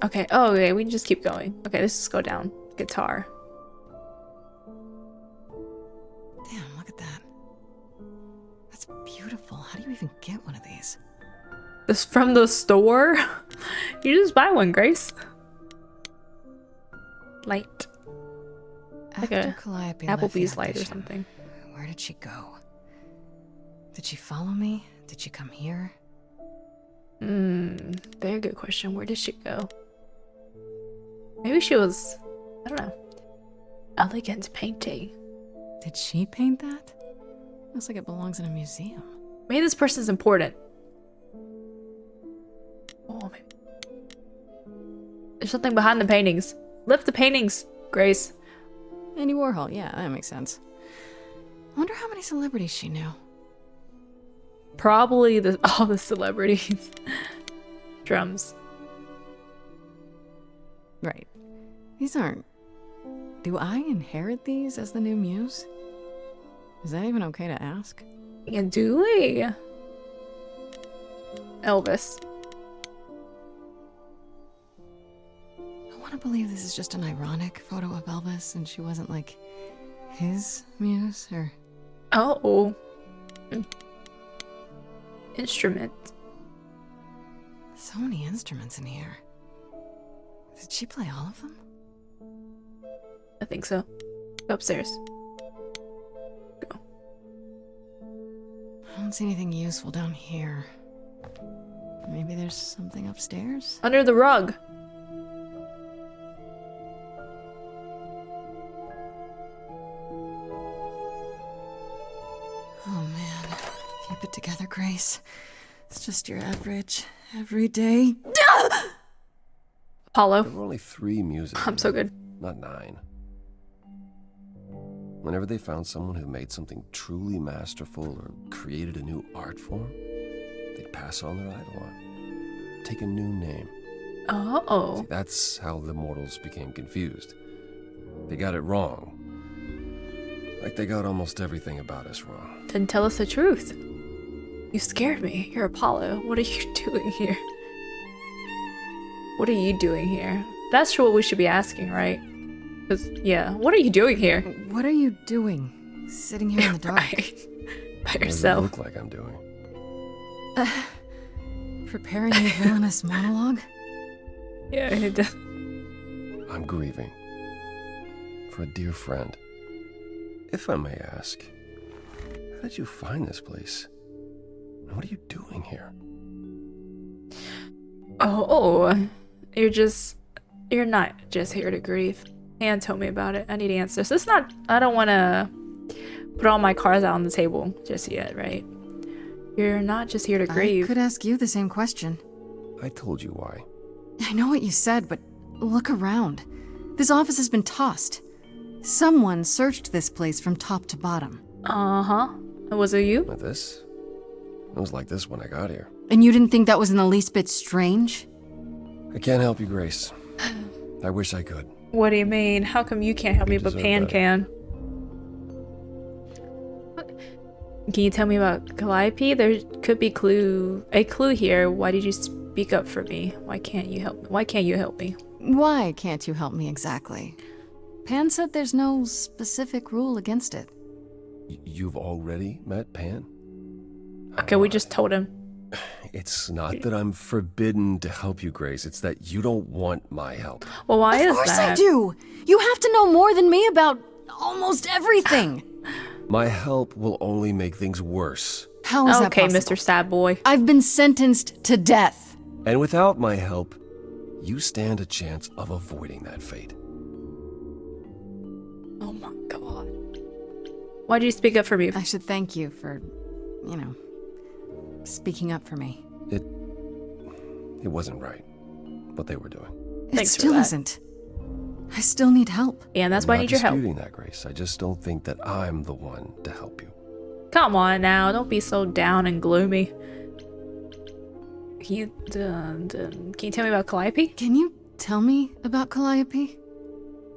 Okay, oh, okay, we can just keep going. Okay, let's just go down. Guitar.
Damn, look at that. That's beautiful. How do you even get one of these?
This from the store? You just buy one, Grace. Light. Like
After
a
Calliope left
Applebee's
the
light or
audition,
something.
Where did she go? Did she follow me? Did she come here?
Very good question. Where did she go? Maybe she was, I don't know, elegant painting.
Did she paint that? Looks like it belongs in a museum.
Maybe this person's important. Oh, maybe. There's something behind the paintings. Lift the paintings, Grace.
Andy Warhol, yeah, that makes sense. I wonder how many celebrities she knew.
Probably all the celebrities. Drums.
Right. These aren't... Do I inherit these as the new muse? Is that even okay to ask?
Yeah, do we? Elvis.
I want to believe this is just an ironic photo of Elvis and she wasn't like his muse or...
Oh. Instrument.
So many instruments in here. Did she play all of them?
I think so. Go upstairs. Go.
I don't see anything useful down here. Maybe there's something upstairs?
Under the rug.
Oh man. Keep it together, Grace. It's just your average, everyday...
Apollo.
There were only 3 music.
I'm so good.
Not 9. Whenever they found someone who made something truly masterful or created a new art form, they'd pass on their idol on. Take a new name.
Oh.
See, that's how the mortals became confused. They got it wrong. Like they got almost everything about us wrong.
Then tell us the truth. You scared me. You're Apollo. What are you doing here? What are you doing here? That's what we should be asking, right? Because, yeah, what are you doing here?
What are you doing? Sitting here in the dark?
Right. By
What does it
yourself.
look like I'm doing?
Preparing a villainous monologue?
Yeah, it does.
I'm grieving. For a dear friend. If I may ask, how did you find this place? And what are you doing here?
Oh, you're not just here to grieve. Anne told me about it. I need answers. It's not, I don't want to put all my cards out on the table just yet, right? You're not just here to grieve.
I could ask you the same question.
I told you why.
I know what you said, but look around. This office has been tossed. Someone searched this place from top to bottom.
Uh-huh. Was it you?
With this? It was like this when I got here.
And you didn't think that was in the least bit strange?
I can't help you, Grace. I wish I could.
What do you mean? How come you can't help me but
deserve
Pan
better.
can? Can you tell me about Calliope? There could be a clue here. Why did you speak up for me? Why can't you help me? Why can't you help me?
Why can't you help me exactly? Pan said there's no specific rule against it.
You've already met Pan?
Okay, we just told him.
It's not that I'm forbidden to help you, Grace. It's that you don't want my help.
Well, why is that?
Of course I do! You have to know more than me about almost everything!
My help will only make things worse.
How is that
Okay,
possible?
Mr. Sad Boy.
I've been sentenced to death.
And without my help, you stand a chance of avoiding that fate.
Oh my god. Why did you speak up for me?
I should thank you for, speaking up for me.
It wasn't right, what they were doing.
Thanks
It
for
still
that.
isn't. I still need help.
Yeah, and that's why I need your help.
I'm not disputing that, Grace. I just don't think that I'm the one to help you.
Come on now, don't be so down and gloomy. Can you tell me about Calliope?
Can you tell me about Calliope?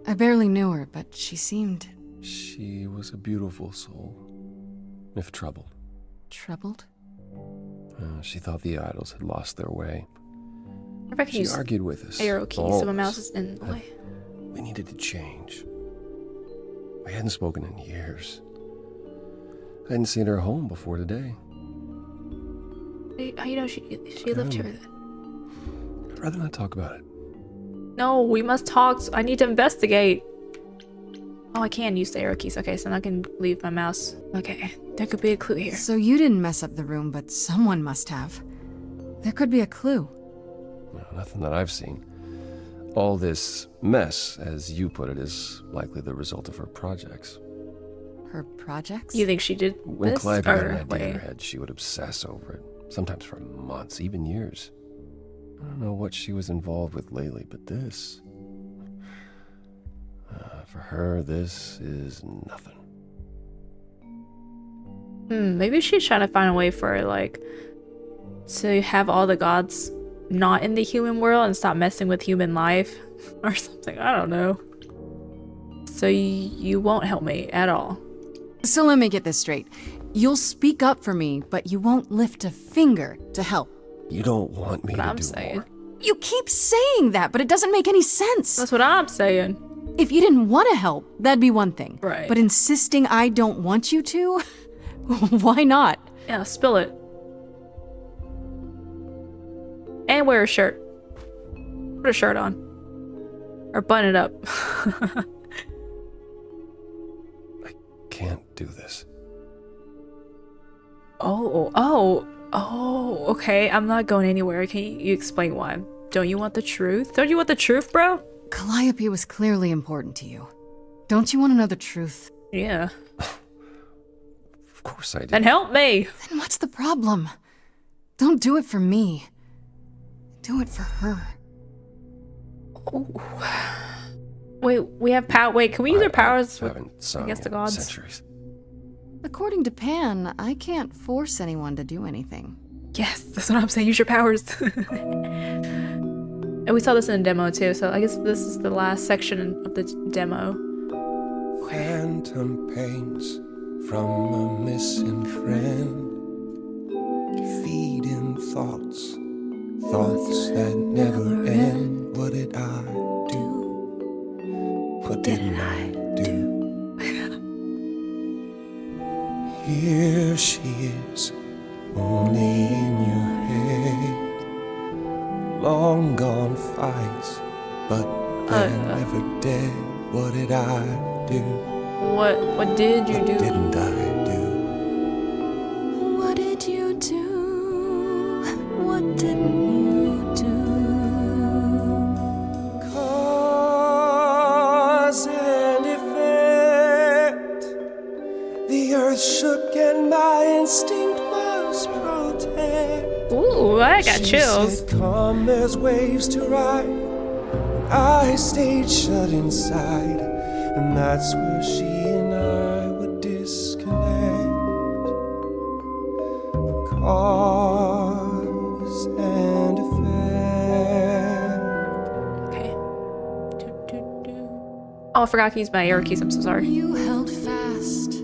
I barely knew her, but she seemed...
She was a beautiful soul, if troubled.
troubled.
She thought the idols had lost their way.
If I could
She
use
argued with us.
arrow keys
all
so my
of
mouse
us,
is in the way.
We needed to change. We hadn't spoken in years. I hadn't seen her home before today.
How you know she lived here then?
I'd rather not talk about it.
No, we must talk. I need to investigate. Oh, I can use the arrow keys. Okay, so I can leave my mouse. Okay, there could be a clue here.
So you didn't mess up the room, but someone must have. There could be a clue.
No, nothing that I've seen. All this mess, as you put it, is likely the result of her projects.
Her projects?
You think she did
When
this?
Calliope had an
Or
idea in
wait.
her head, she would obsess over it, sometimes for months, even years. I don't know what she was involved with lately, but this... for her, this is nothing.
Maybe she's trying to find a way for, like, to have all the gods not in the human world and stop messing with human life or something. I don't know. So you won't help me at all.
So let me get this straight. You'll speak up for me, but you won't lift a finger to help.
You don't want me
What
to
I'm
do
saying.
more.
You keep saying that, but it doesn't make any sense.
That's what I'm saying.
If you didn't want to help, that'd be one thing.
Right.
But insisting I don't want you to? Why not?
Yeah, spill it. And wear a shirt. Put a shirt on. Or button it up.
Can't do this.
Oh, okay. I'm not going anywhere. Can you explain why? Don't you want the truth? Don't you want the truth, bro?
Calliope was clearly important to you. Don't you want to know the truth?
Yeah.
Of course I do.
Then help me.
Then what's the problem? Don't do it for me. Do it for her.
Wait, we have power. Wait, can we use our powers
haven't sung
against the
in
gods?
centuries.
According to Pan, I can't force anyone to do anything.
Yes, that's what I'm saying. Use your powers. And we saw this in a demo too, so I guess this is the last section of the demo.
Phantom pains from a missing friend, feeding thoughts, thoughts that never end. What did I do? What didn't I do? Here she is, only in your head. Long gone fights, but they're never dead. What did I do?
What did you do?
What didn't I do?
What did you do? What didn't you do?
Cause and effect. The earth shook and my instinct was protect.
Ooh, I got
She
chills.
said, come, there's waves to ride. I stayed shut inside, and that's where she and I would disconnect. cause and effect.
Okay. Oh, I forgot to use my arrow keys. I'm so sorry.
You held fast.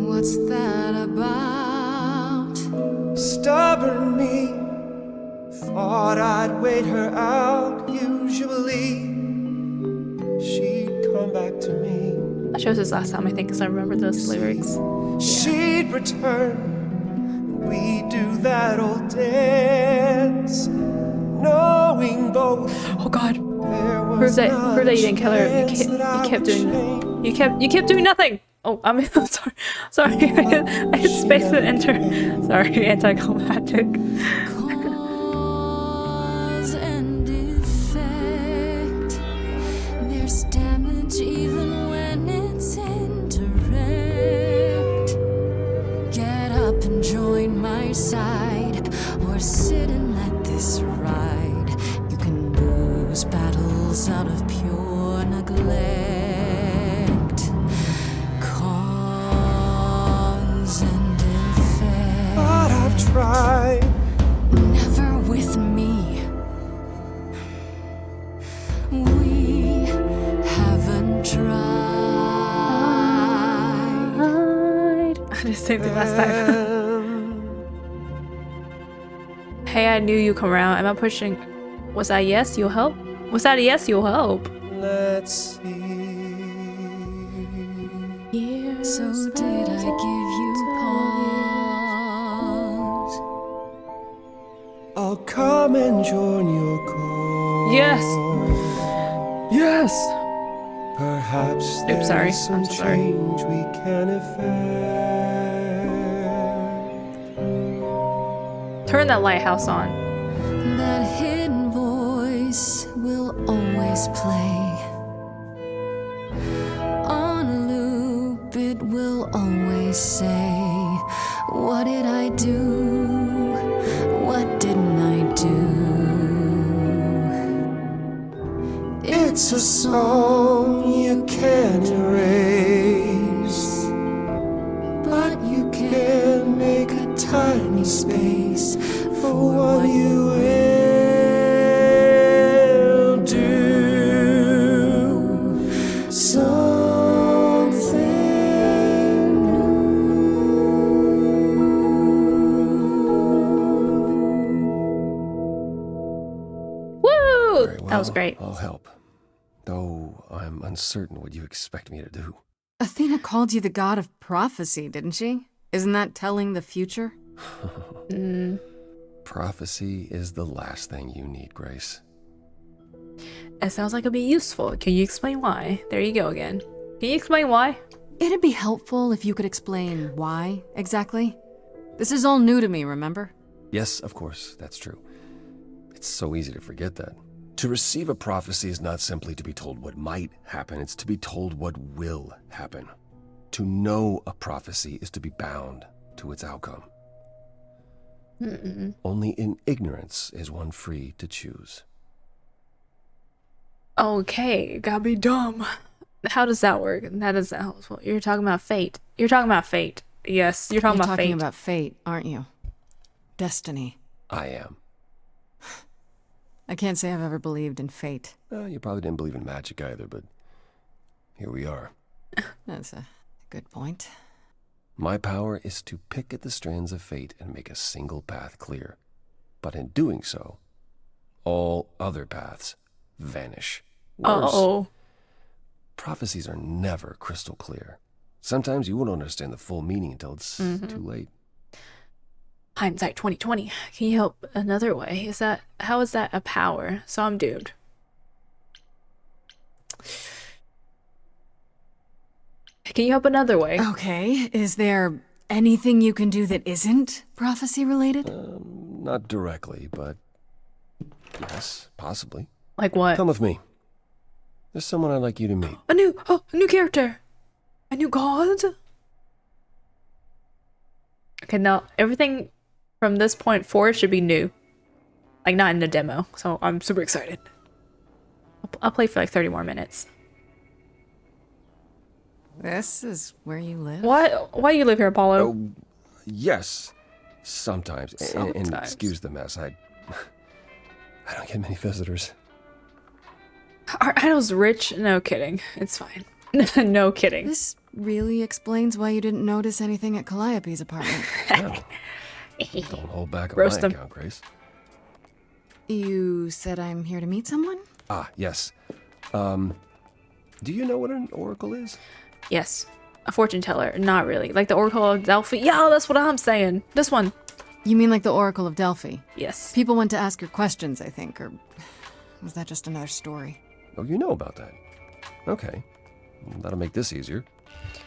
What's that about?
Stubborn me thought I'd wait her out. Usually she'd come back to me.
I chose this last time, I think, because I remember those lyrics.
She'd return. We'd do that old dance, knowing both.
Oh God! Prove that you didn't kill her. You kept doing nothing. Oh, I'm sorry. Sorry, I hit space to enter. Sorry, anticlimactic.
Cause and effect. There's damage even when it's indirect. Get up and join my side, or sit and let this ride. You can lose battles out of pure neglect. Cause and effect.
But I've tried.
Never with me. We haven't tried.
I did the same thing last time. Hey, I knew you'd come around. Am I pushing? Was that a yes? You'll help? Was that a yes? You'll help?
Let's see.
So did I give you pause?
I'll come and join your cause.
Yes. Yes.
Perhaps
Oops, sorry.
there's some
I'm so sorry.
change we can effect.
Turn that lighthouse on.
That hidden voice will always play. On loop, it will always say, what did I do? What didn't I do?
It's a song you can't erase, but you can make a tiny space for what you will do. Something
Woo!
Very well,
That was great.
I'll help. Though I'm uncertain what you expect me to do.
Athena called you the god of prophecy, didn't she? Isn't that telling the future?
Prophecy is the last thing you need, Grace.
It sounds like it'll be useful. Can you explain why? There you go again. Can you explain why?
It'd be helpful if you could explain why, exactly. This is all new to me, remember?
Yes, of course, that's true. It's so easy to forget that. To receive a prophecy is not simply to be told what might happen, it's to be told what will happen. To know a prophecy is to be bound to its outcome. Only in ignorance is one free to choose.
Okay, gotta be dumb. How does that work? That is well, you're talking about fate. You're talking about fate. Yes, you're talking about fate.
You're talking about fate, aren't you? Destiny.
I am.
I can't say I've ever believed in fate.
You probably didn't believe in magic either, but here we are.
That's a good point.
My power is to pick at the strands of fate and make a single path clear. But in doing so, all other paths vanish. Worse,
Uh-oh.
prophecies are never crystal clear. Sometimes you won't understand the full meaning until it's too late.
Hindsight 2020. Can you help another way? How is that a power? So I'm doomed. Can you help another way?
Okay, is there anything you can do that isn't prophecy related?
Not directly, but yes, possibly.
Like what?
Come with me. There's someone I'd like you to meet.
A new character. A new god. Okay, now everything from this point forward should be new. Like not in the demo. So I'm super excited. I'll play for like 30 more minutes.
This is where you live?
Why do you live here, Apollo?
Oh, yes. Sometimes. And
Sometimes.
excuse the mess. I don't get many visitors.
Are idols rich? No kidding. It's fine. No kidding.
This really explains why you didn't notice anything at Calliope's apartment.
No. Don't hold back on
Roast
my
him.
account, Grace.
You said I'm here to meet someone?
Ah, yes. Do you know what an oracle is?
Yes. A fortune teller. Not really. Like the Oracle of Delphi. Yeah, that's what I'm saying. This one.
You mean like the Oracle of Delphi?
Yes.
People went to ask her questions, I think, or was that just another story?
Oh, you know about that. Okay. That'll make this easier.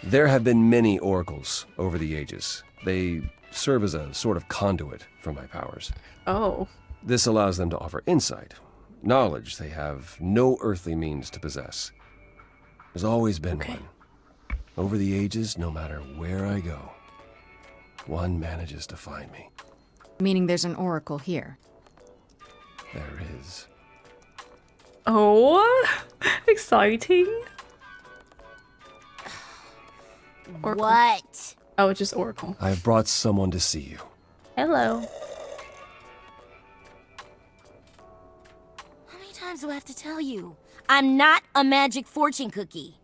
There have been many oracles over the ages. They serve as a sort of conduit for my powers.
Oh.
This allows them to offer insight, knowledge they have no earthly means to possess. There's always been one. Over the ages, no matter where I go, one manages to find me.
Meaning there's an oracle here.
There is.
Oh. Exciting. Oracle.
What?
Oh, it's just Oracle.
I have brought someone to see you.
Hello.
How many times do I have to tell you? I'm not a magic fortune cookie.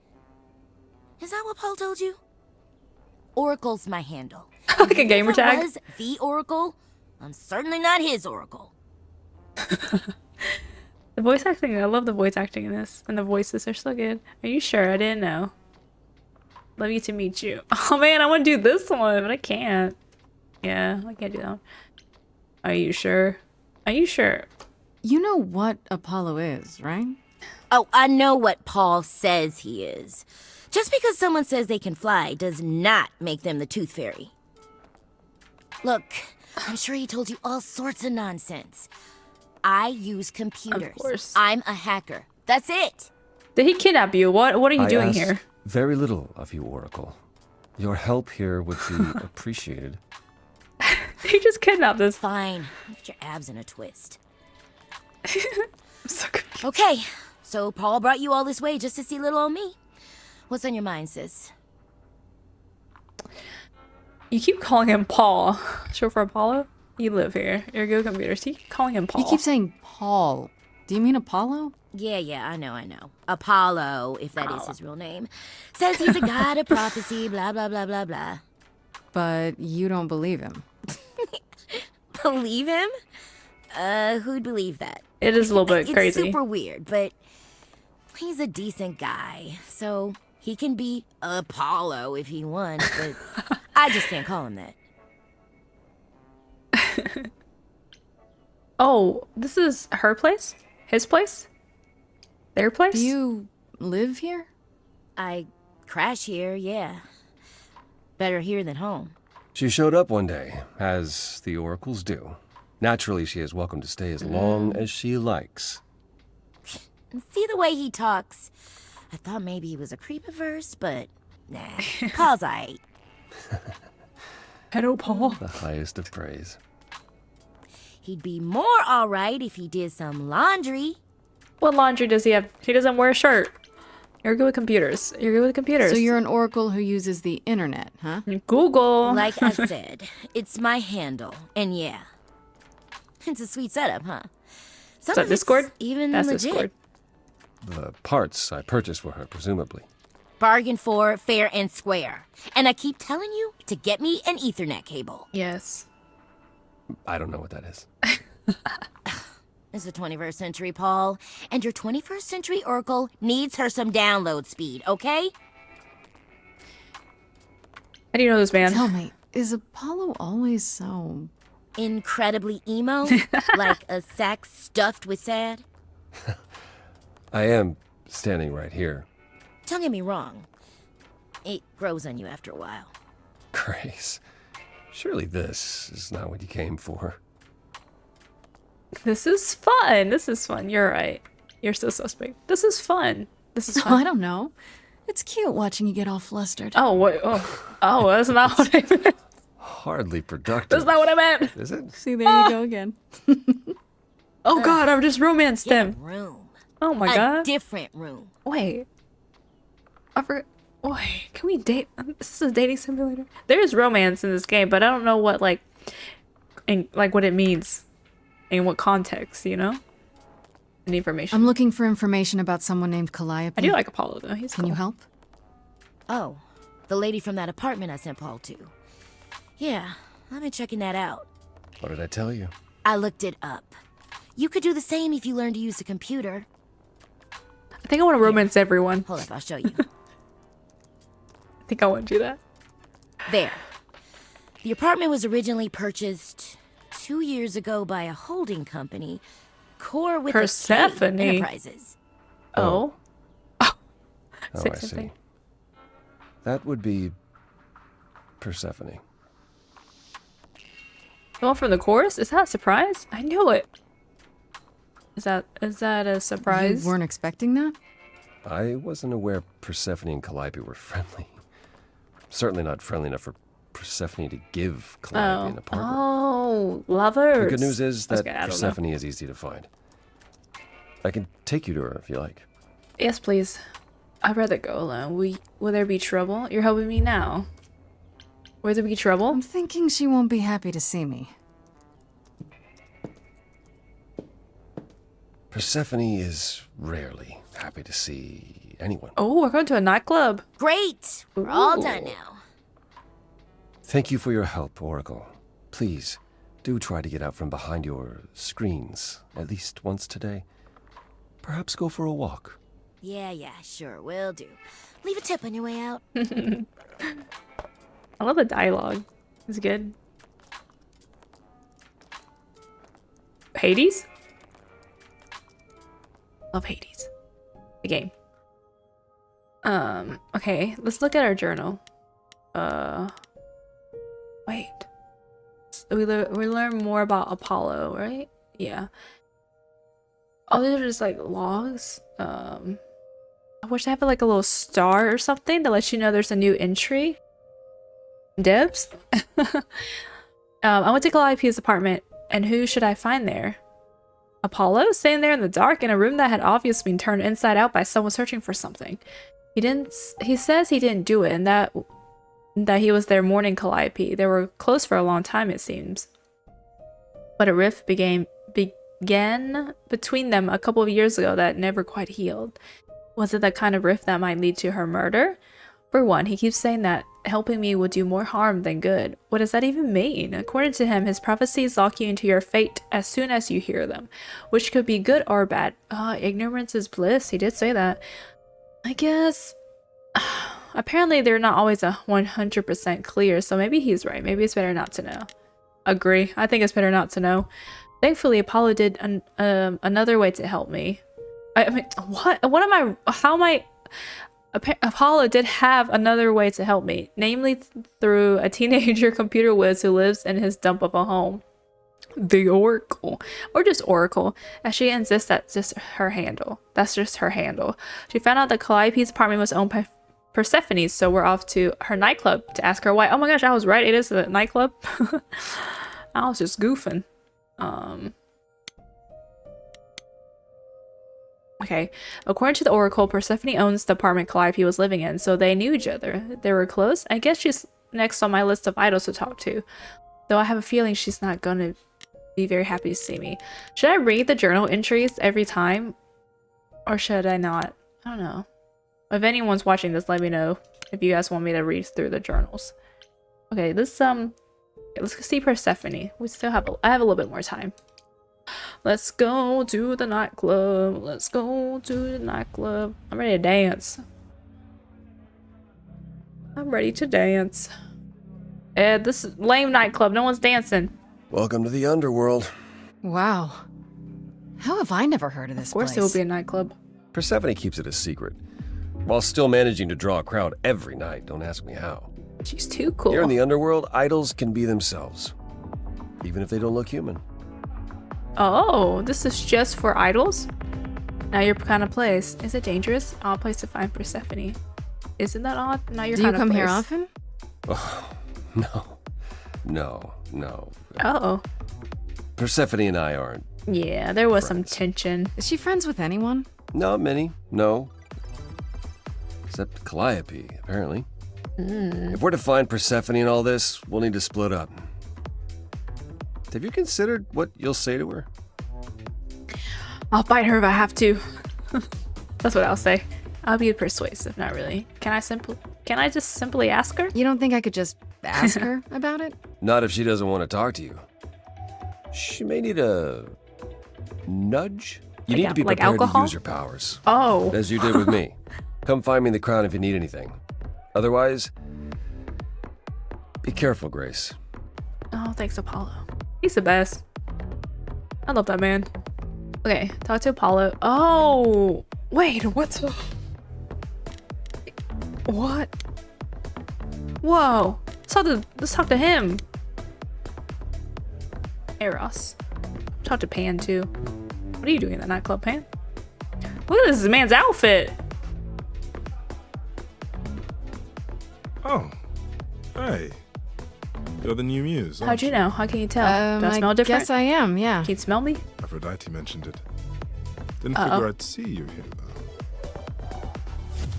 Is that what Paul told you? Oracle's my handle.
Like a gamer
If it
tag?
was the Oracle, I'm certainly not his Oracle.
The voice acting, I love the voice acting in this. And the voices are so good. Are you sure? I didn't know. Love you to meet you. Oh man, I want to do this one, but I can't. Yeah, I can't do that one. Are you sure? Are you sure?
You know what Apollo is, right?
Oh, I know what Paul says he is. Just because someone says they can fly does not make them the Tooth Fairy. Look, I'm sure he told you all sorts of nonsense. I use computers.
Of course.
I'm a hacker. That's it.
Did he kidnap you? What are you
I
doing
asked
here?
Very little of you, Oracle. Your help here would be appreciated.
He just kidnapped us.
Fine. Get your abs in a twist.
I'm so confused.
Okay, so Paul brought you all this way just to see little old me. What's on your mind, sis?
You keep calling him Paul. Chauffeur Apollo? You live here. You're good computers. You keep calling him Paul.
You keep saying Paul. Do you mean Apollo?
Yeah, I know. Apollo, if that is his real name, says he's a god of prophecy, blah, blah, blah, blah, blah.
But you don't believe him.
Believe him? Who'd believe that?
It is a little bit crazy.
It's super weird, but he's a decent guy, so he can be Apollo if he wants, but I just can't call him that.
Oh, this is her place? His place? Their place?
Do you live here?
I crash here, yeah. Better here than home.
She showed up one day, as the oracles do. Naturally, she is welcome to stay as long as she likes.
See the way he talks? I thought maybe he was a creep at first, but nah. Paul's aight.
Hello, Paul.
The highest of praise.
He'd be more alright if he did some laundry.
What laundry does he have? He doesn't wear a shirt. You're good with computers. You're good with computers.
So you're an oracle who uses the internet, huh?
Google.
Like I said, it's my handle. And yeah, it's a sweet setup, huh? Some
Is that
of it's
Discord?
even
That's
legit.
Discord.
The parts I purchased for her, presumably.
Bargain for, fair and square. And I keep telling you to get me an Ethernet cable.
Yes.
I don't know what that is.
It's the 21st century, Paul. And your 21st century Oracle needs her some download speed, okay?
How do you know this man?
Tell me, is Apollo always so...
Incredibly emo? Like a sack stuffed with sad?
I am standing right here.
Don't get me wrong. It grows on you after a while.
Grace, surely this is not what you came for.
This is fun. This is fun. You're right. You're so suspect. This is fun. This is
Oh,
fun.
I don't know. It's cute watching you get all flustered.
Oh, wait. Oh, that's not what I meant.
Hardly productive.
That's not what I meant.
Is it?
See, there you go again.
Oh, God. I've just romanced him.
Room.
Oh, my
a
God.
different room.
Wait. I forgot. Wait. Can we date? This is a dating simulator. There is romance in this game, but I don't know what, like, and like what it means, in what context, you know? Any information.
I'm looking for information about someone named Calliope.
I do like Apollo though. He's
Can
cool.
you help?
Oh, the lady from that apartment I sent Paul to. Yeah, I've been checking that out.
What did I tell you?
I looked it up. You could do the same if you learn to use a computer.
I think I want to romance everyone.
Hold up, I'll show you.
I think I want to do that.
There. The apartment was originally purchased 2 years ago by a holding company, Core with
Persephone.
a K Enterprises.
Oh.
Oh,
Say
I
something.
see. That would be Persephone.
The one from the chorus? Is that a surprise? I knew it. Is that a surprise?
You weren't expecting that?
I wasn't aware Persephone and Calliope were friendly. Certainly not friendly enough for Persephone to give Calliope an apartment.
Oh, lovers.
The good news is that
Okay, I don't know.
Persephone is easy to find. I can take you to her if you like.
Yes, please. I'd rather go alone. Will there be trouble? You're helping me now. Will there be trouble?
I'm thinking she won't be happy to see me.
Persephone is rarely happy to see anyone.
Oh, we're going to a nightclub.
Great! We're all done now.
Thank you for your help, Oracle. Please, do try to get out from behind your screens at least once today. Perhaps go for a walk.
Yeah, sure, will do. Leave a tip on your way out.
I love the dialogue. It's good. Hades? Love Hades. The game. Okay, let's look at our journal. Wait. So we learn more about Apollo, right? Yeah. Oh, these are just like logs. I wish I have like a little star or something that lets you know there's a new entry. Dibs. I went to Calliope's apartment, and who should I find there? Apollo, sitting there in the dark in a room that had obviously been turned inside out by someone searching for something. He says he didn't do it, and that he was there mourning Calliope. They were close for a long time, it seems. But a rift began between them a couple of years ago that never quite healed. Was it the kind of rift that might lead to her murder? For one, he keeps saying that helping me would do more harm than good. What does that even mean? According to him, his prophecies lock you into your fate as soon as you hear them, which could be good or bad. Ignorance is bliss. He did say that. I guess. Apparently, they're not always 100% clear, so maybe he's right. Maybe it's better not to know. Agree. I think it's better not to know. Thankfully, Apollo did another way to help me. I mean, what? What am I? How am I? Apollo did have another way to help me, namely through a teenager computer whiz who lives in his dump of a home. The Oracle, or just Oracle, as she insists that's just her handle. That's just her handle. She found out that Calliope's apartment was owned by Persephone, so we're off to her nightclub to ask her why. Oh my gosh, I was right. It is a nightclub. I was just goofing. Okay, according to the Oracle, Persephone owns the apartment Calliope was living in, so they knew each other. They were close. I guess she's next on my list of idols to talk to, though I have a feeling she's not gonna be very happy to see me. Should I read the journal entries every time, or should I not? I don't know. If anyone's watching this, let me know if you guys want me to read through the journals. Okay, let's see Persephone. I have a little bit more time. Let's go to the nightclub. Let's go to the nightclub. I'm ready to dance. I'm ready to dance. This is lame nightclub. No one's dancing.
Welcome to the underworld.
Wow. How have I never heard of this place?
Of course, it will be a nightclub.
Persephone keeps it a secret, while still managing to draw a crowd every night. Don't ask me how.
She's too cool.
Here in the underworld, idols can be themselves, even if they don't look human.
Oh, this is just for idols? Not your kind of place. Is it dangerous? Odd place to find Persephone. Isn't that odd? Not your kind of place.
Do you come here often?
Oh, no.
Uh-oh.
Persephone and I aren't.
Yeah, there was
friends.
some tension.
Is she friends with anyone?
Not many, no. Except Calliope, apparently. If we're to find Persephone in all this, we'll need to split up. Have you considered what you'll say to her?
I'll fight her if I have to. That's what I'll say. I'll be persuasive, not really. Can I just simply ask her?
You don't think I could just ask her about it?
Not if she doesn't want to talk to you. She may need a nudge. You need to be prepared to use your powers.
Oh.
As you did with me. Come find me in the crown if you need anything. Otherwise, be careful, Grace.
Oh, thanks, Apollo. He's the best. I love that man. Okay, talk to Apollo. Oh, wait, what's... What? Whoa. Let's talk to him. Eros. Talk to Pan, too. What are you doing in that nightclub, Pan? Look at this man's outfit.
Oh. Hey. You're the new Muse, aren't
How'd you know? How can you tell? Do I smell different?
Guess I am, yeah.
Can you smell me?
Aphrodite mentioned it. Didn't figure I'd see you here, though.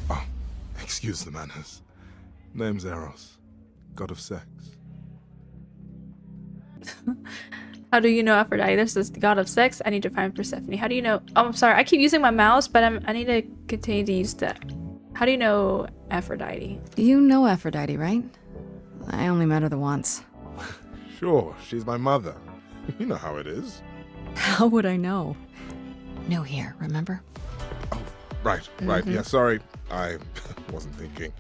Oh, excuse the manners. Name's Eros, god of sex.
How do you know Aphrodite? This is the god of sex. I need to find Persephone. How do you know? Oh, I'm sorry. I keep using my mouse, but I need to continue to use that. How do you know Aphrodite?
You know Aphrodite, right? I only met her the once.
Sure, she's my mother. You know how it is.
How would I know? New here, remember?
Oh, right. Yeah, sorry. I wasn't thinking.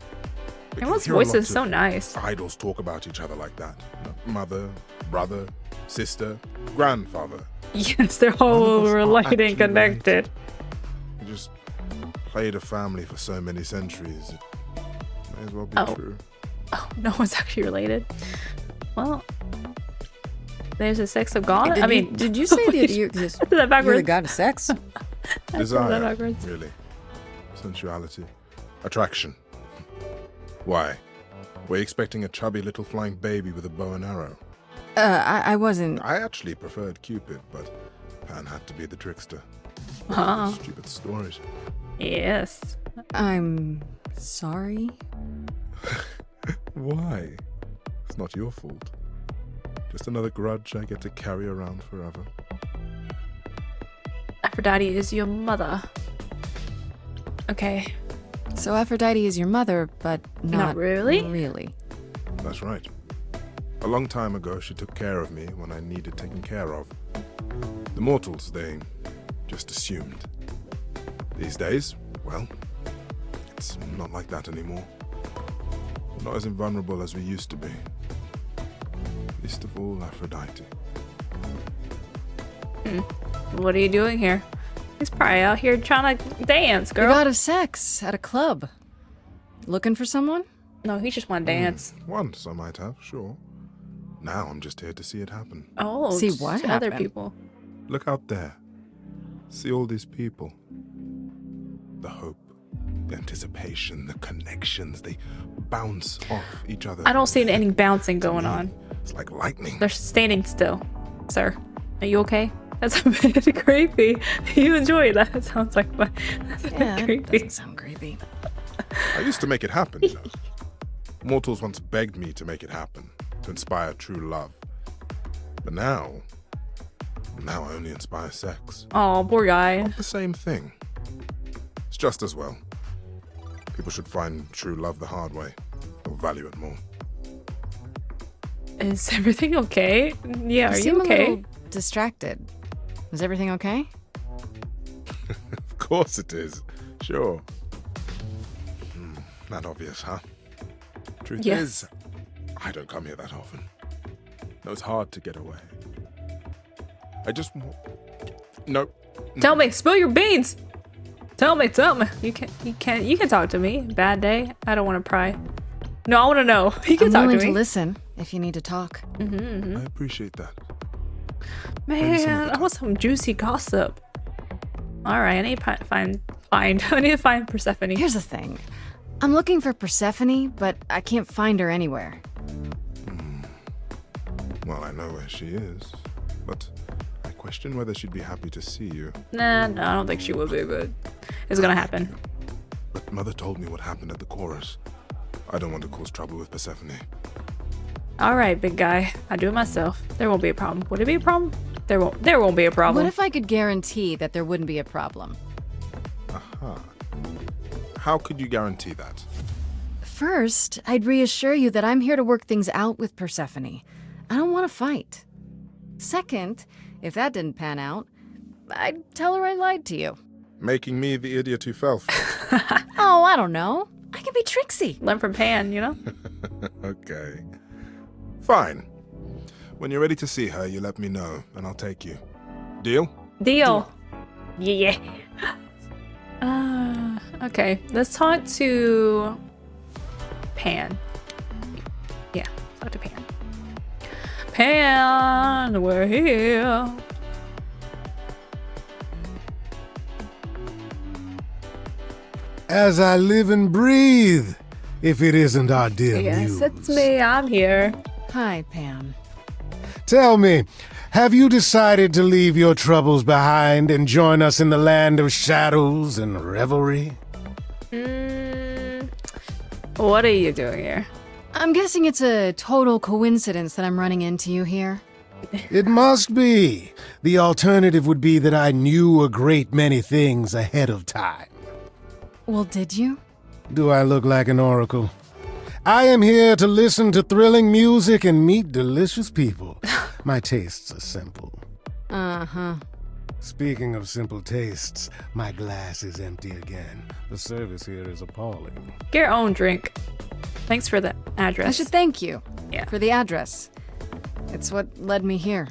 Everyone's voice is so nice.
Idols talk about each other like that. You know, mother, brother, sister, grandfather.
Yes, they're all related and connected.
You just played a family for so many centuries. It may as well be true.
Oh, no one's actually related. Well, there's a sex of God.
Did you say that you're the god of sex?
Desire, really. Sensuality. Attraction. Why? Were you expecting a chubby little flying baby with a bow and arrow?
I wasn't.
I actually preferred Cupid, but Pan had to be the trickster. Stupid stories.
Yes.
I'm sorry.
Why? It's not your fault. Just another grudge I get to carry around forever.
Aphrodite is your mother. Okay.
So Aphrodite is your mother, but not
really?
Really.
That's right. A long time ago, she took care of me when I needed taking care of. The mortals, they just assumed. These days, well, it's not like that anymore. We're not as invulnerable as we used to be. Least of all, Aphrodite.
What are you doing here? He's probably out here trying to dance, girl.
The god of sex at a club. Looking for someone?
No, he just want to dance.
Once I might have, sure. Now I'm just here to see it happen.
Oh,
see what
to other people.
Look out there. See all these people. The hope, the anticipation, the connections, they bounce off each other.
I don't see any bouncing going on.
It's like lightning.
They're standing still. Sir, are you okay? That's a bit creepy. You enjoy that? It sounds like that's a bit creepy.
Doesn't sound creepy.
I used to make it happen, you know. Mortals once begged me to make it happen, to inspire true love. But now I only inspire sex.
Oh, poor guy.
Not the same thing. It's just as well. People should find true love the hard way, or value it more.
Is everything okay? Yeah, are you okay?
A little distracted. Is everything okay?
Of course it is. Sure. Not obvious, huh? Truth is, I don't come here that often. No, it's hard to get away. I just... Nope.
Tell me, spill your beans. Tell me. You can talk to me. Bad day. I don't want to pry. No, I want to know. You can talk to me.
I'm willing to listen if you need to talk.
I appreciate that.
Man, I want some juicy gossip. All right, I need to find. I need to find Persephone.
Here's the thing. I'm looking for Persephone, but I can't find her anywhere.
Well, I know where she is, but I question whether she'd be happy to see you.
Nah, no, I don't think she would be, but it's gonna happen.
But Mother told me what happened at the chorus. I don't want to cause trouble with Persephone.
Alright, big guy. I do it myself. There won't be a problem. Would it be a problem? There won't be a problem.
What if I could guarantee that there wouldn't be a problem?
Aha. How could you guarantee that?
First, I'd reassure you that I'm here to work things out with Persephone. I don't want to fight. Second, if that didn't pan out, I'd tell her I lied to you.
Making me the idiot who fell for it.
Oh, I don't know. I can be tricksy.
Learn from Pan, you know?
Okay. Fine. When you're ready to see her, you let me know, and I'll take you. Deal?
Deal. Yeah. Okay. Let's talk to Pan. Yeah, talk to Pan. Pan, we're here.
As I live and breathe, if it isn't our dear Muse.
Yes, it's me. I'm here.
Hi, Pam.
Tell me, have you decided to leave your troubles behind and join us in the land of shadows and revelry?
What are you doing here?
I'm guessing it's a total coincidence that I'm running into you here.
It must be. The alternative would be that I knew a great many things ahead of time.
Well, did you?
Do I look like an oracle? I am here to listen to thrilling music and meet delicious people. My tastes are simple.
Uh-huh.
Speaking of simple tastes, my glass is empty again. The service here is appalling.
Get your own drink. Thanks for the address.
I should thank you
Yeah.
for the address. It's what led me here.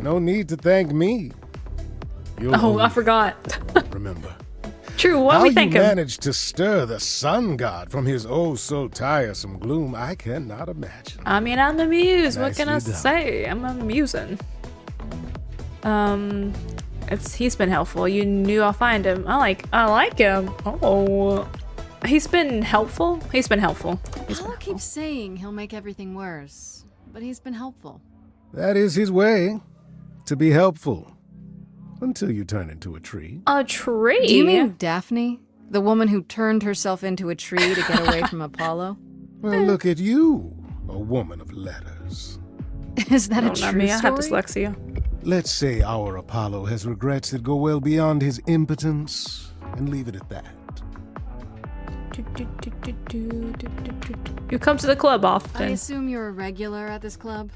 No need to thank me. You'll
Oh, I
only
forgot.
remember.
True, what
How
we
you
think of?
managed to stir the sun god from his oh-so-tiresome gloom, I cannot imagine.
I mean, I'm the muse. What can I
Nicely done.
say? I'm a musing. He's been helpful. You knew I'll find him. I like him. Oh, he's been helpful. He's been helpful.
Paolo keeps saying he'll make everything worse, but he's been helpful.
That is his way, to be helpful. Until you turn into a tree.
A tree?
Do you mean Daphne? The woman who turned herself into a tree to get away from Apollo?
Well, look at you, a woman of letters.
Is that a
Not
true
me. I have
story?
dyslexia.
Let's say our Apollo has regrets that go well beyond his impotence, and leave it at that.
You come to the club
I
often.
assume you're a regular at this club?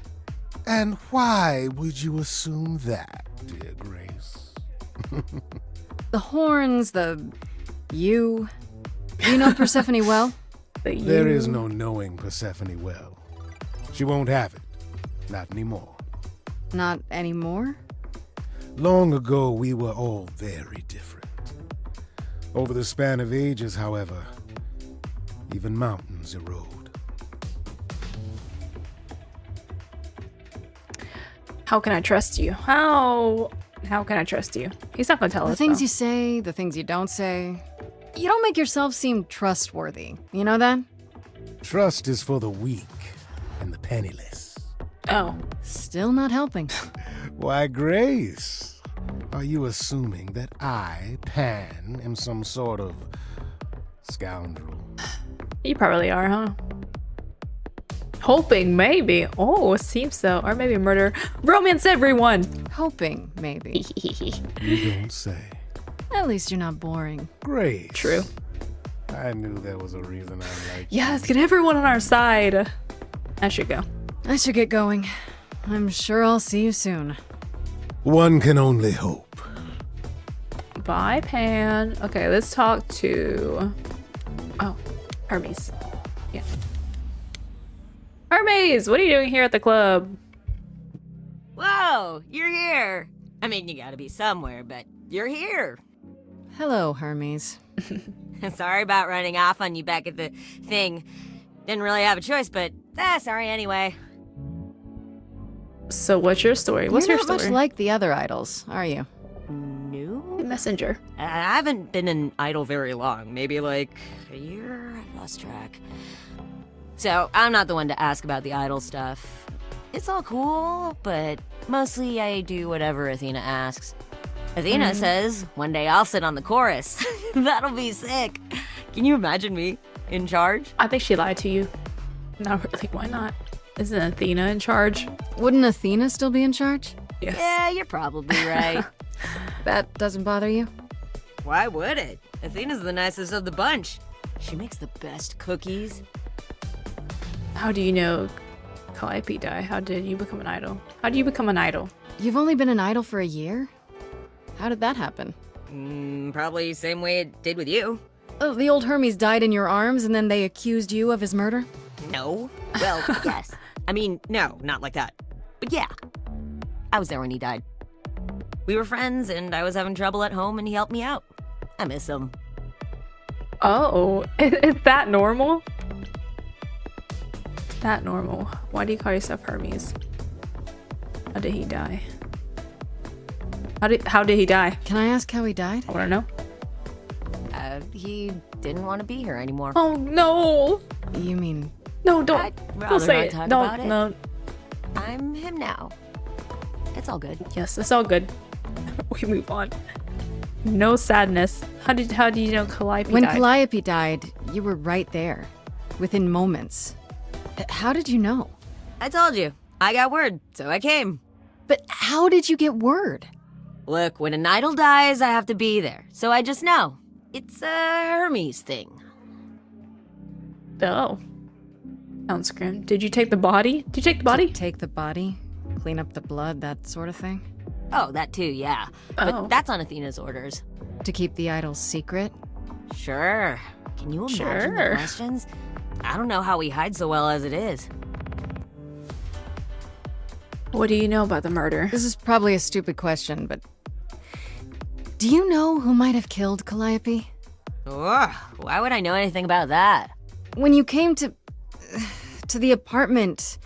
And why would you assume that, dear Grace?
The horns, you. Do you know Persephone well?
There is no knowing Persephone well. She won't have it. Not anymore.
Not anymore?
Long ago, we were all very different. Over the span of ages, however, even mountains erode.
How can I trust you? How can I trust you? He's not gonna tell
The
us.
things
though.
you say, the things you don't say. You don't make yourself seem trustworthy. You know that?
Trust is for the weak and the penniless.
Oh.
Still not helping.
Why, Grace, are you assuming that I, Pan, am some sort of scoundrel?
You probably are, huh? Hoping, maybe. Oh, it seems so. Or maybe murder. Romance everyone!
Hoping, maybe.
You don't say.
At least you're not boring.
Grace.
True.
I knew there was a reason I liked
Yes, get everyone on our side. I should go.
I should get going. I'm sure I'll see you soon.
One can only hope.
Bye, Pan. Okay, let's talk to... Oh, Hermes. Yeah. Hermes, what are you doing here at the club?
Whoa, you're here. I mean, you gotta be somewhere, but you're here.
Hello, Hermes.
Sorry about running off on you back at the thing. Didn't really have a choice, but sorry anyway.
So what's your story? What's
You're
your
not
story?
much like the other idols, are you?
No?
Messenger.
I haven't been an idol very long. Maybe like a year? I've lost track. So, I'm not the one to ask about the idol stuff. It's all cool, but mostly I do whatever Athena asks. Athena says, one day I'll sit on the chorus. That'll be sick. Can you imagine me in charge?
I think she lied to you. Not really, why not? Isn't Athena in charge?
Wouldn't Athena still be in charge?
Yes.
Yeah, you're probably right.
That doesn't bother you?
Why would it? Athena's the nicest of the bunch. She makes the best cookies.
How do you know Calliope died? How did you become an idol? How do you become an idol?
You've only been an idol for a year? How did that happen?
Probably same way it did with you.
Oh, the old Hermes died in your arms and then they accused you of his murder?
No. Well, yes. I mean, no, not like that. But yeah. I was there when he died. We were friends, and I was having trouble at home, and he helped me out. I miss him.
Oh, is that normal? Is that normal? Why do you call yourself Hermes? How did he die? How did he die?
Can I ask how he died?
I want to know.
He didn't want to be here anymore.
Oh no!
You mean...
No, don't.
I'd
Don't
rather
say
not
it.
talk
Don't.
about it.
No.
I'm him now. It's all good.
Yes, it's all good. We move on. No sadness. How do you know Calliope
When
died?
Calliope died, you were right there. Within moments. How did you know?
I told you. I got word, so I came.
But how did you get word?
Look, when an idol dies, I have to be there. So I just know. It's a Hermes thing.
Oh. Sounds grim. Did you take the body? Did you take the body?
Take the body? Clean up the blood, that sort of thing?
Oh, that too, yeah. But that's on Athena's orders.
To keep the idol's secret?
Sure. Can you imagine the questions? I don't know how he hides so well as it is.
What do you know about the murder?
This is probably a stupid question, but... Do you know who might have killed Calliope?
Ugh, why would I know anything about that?
When you came to the apartment,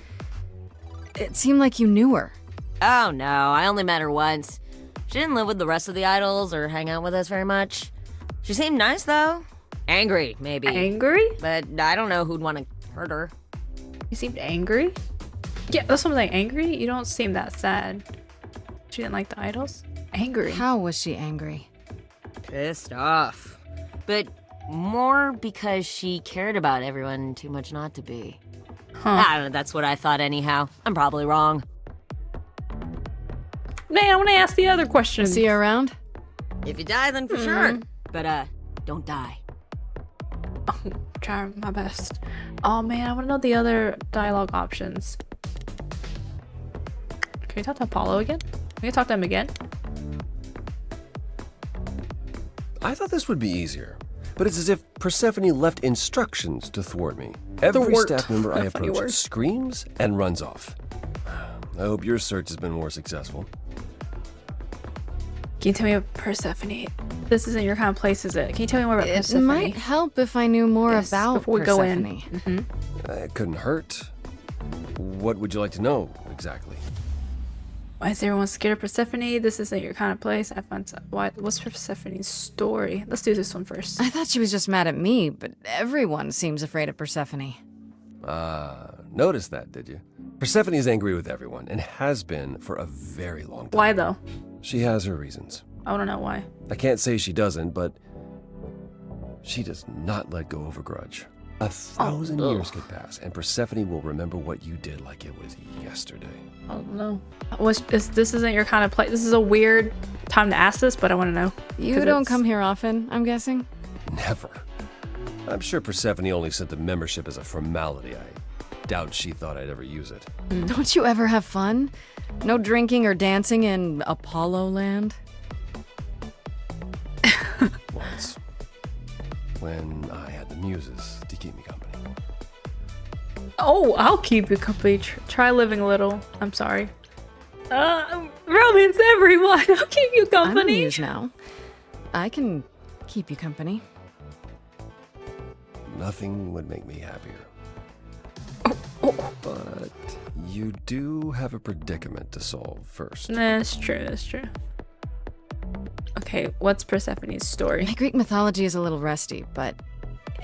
it seemed like you knew her.
Oh no, I only met her once. She didn't live with the rest of the idols or hang out with us very much. She seemed nice though. Angry, maybe.
Angry?
But I don't know who'd want to hurt her.
You seemed angry? Yeah, that's something angry? You don't seem that sad. She didn't like the idols? Angry.
How was she angry?
Pissed off. But more because she cared about everyone too much not to be.
Huh.
I don't know, that's what I thought anyhow. I'm probably wrong.
Man, I want to ask the other question.
See you around?
If you die, then for sure. But, don't die.
Oh, try my best. Oh man, I want to know the other dialogue options. Can we talk to Apollo again? Can we talk to him again?
I thought this would be easier, but it's as if Persephone left instructions to thwart me. Every
Thwart.
staff member I
Funny
approach
word.
screams and runs off. I hope your search has been more successful.
Can you tell me about Persephone? This isn't your kind of place, is it? Can you tell me more about
It
Persephone?
might help if I knew more
Yes,
about
before we
Persephone.
go in. Mm-hmm.
It couldn't hurt. What would you like to know exactly?
Why is everyone scared of Persephone? This isn't your kind of place. I find what's Persephone's story? Let's do this one first.
I thought she was just mad at me, but everyone seems afraid of Persephone.
Noticed that, did you? Persephone is angry with everyone, and has been for a very long time.
Why though?
She has her reasons.
I want to know why.
I can't say she doesn't, but she does not let go of a grudge. 1,000 years could pass, and Persephone will remember what you did like it was yesterday.
Oh no. This isn't your kind of place. This is a weird time to ask this, but I want to know.
You don't come here often, I'm guessing?
Never. I'm sure Persephone only sent the membership as a formality. I doubt she thought I'd ever use it.
Don't you ever have fun? No drinking or dancing in Apollo land?
Once. When I had the muses to keep me company.
Oh, I'll keep you company. Try living a little. I'm sorry. Romance everyone. I'll keep you company.
I'm a muse now. I can keep you company.
Nothing would make me happier. But you do have a predicament to solve first.
That's true. That's true. Okay, what's Persephone's story?
My Greek mythology is a little rusty, but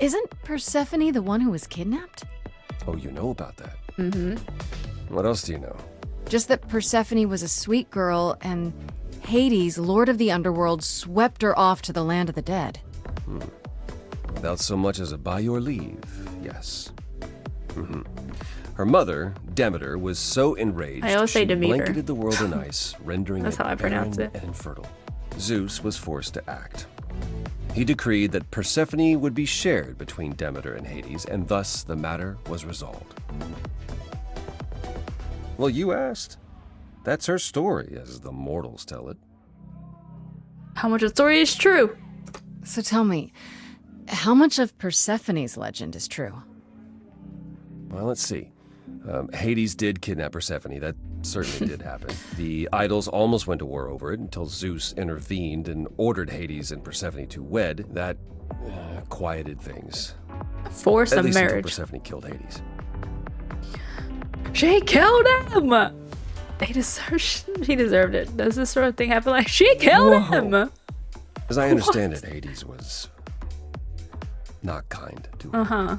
isn't Persephone the one who was kidnapped?
Oh, you know about that?
Mm-hmm.
What else do you know?
Just that Persephone was a sweet girl and Hades, lord of the underworld, swept her off to the land of the dead.
Without so much as a by your leave, yes. Her mother, Demeter, was so enraged
I always say
she
Demeter.
blanketed the world in ice, rendering
That's
it
how I pronounce
barren
it.
and infertile. Zeus was forced to act. He decreed that Persephone would be shared between Demeter and Hades, and thus the matter was resolved. Well, you asked. That's her story, as the mortals tell it.
How much of the story is true?
So tell me, how much of Persephone's legend is true?
Well, let's see. Hades did kidnap Persephone. That certainly did happen. The idols almost went to war over it until Zeus intervened and ordered Hades and Persephone to wed. That quieted things.
Force
At
of
least until
marriage.
Persephone killed Hades.
She killed him! He deserved it. Does this sort of thing happen? Like, she killed him!
As I understand it, Hades was not kind to her.
Uh-huh.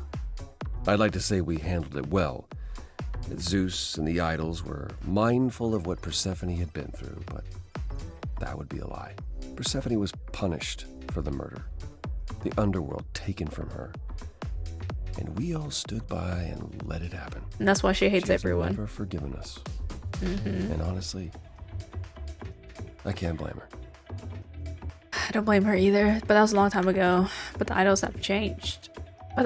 I'd like to say we handled it well. That Zeus and the idols were mindful of what Persephone had been through, but that would be a lie. Persephone was punished for the murder, the underworld taken from her, and we all stood by and let it happen.
And that's why she hates
She's
everyone.
never forgiven us.
Mm-hmm.
And honestly, I can't blame her.
I don't blame her either, but that was a long time ago. But the idols have changed. Have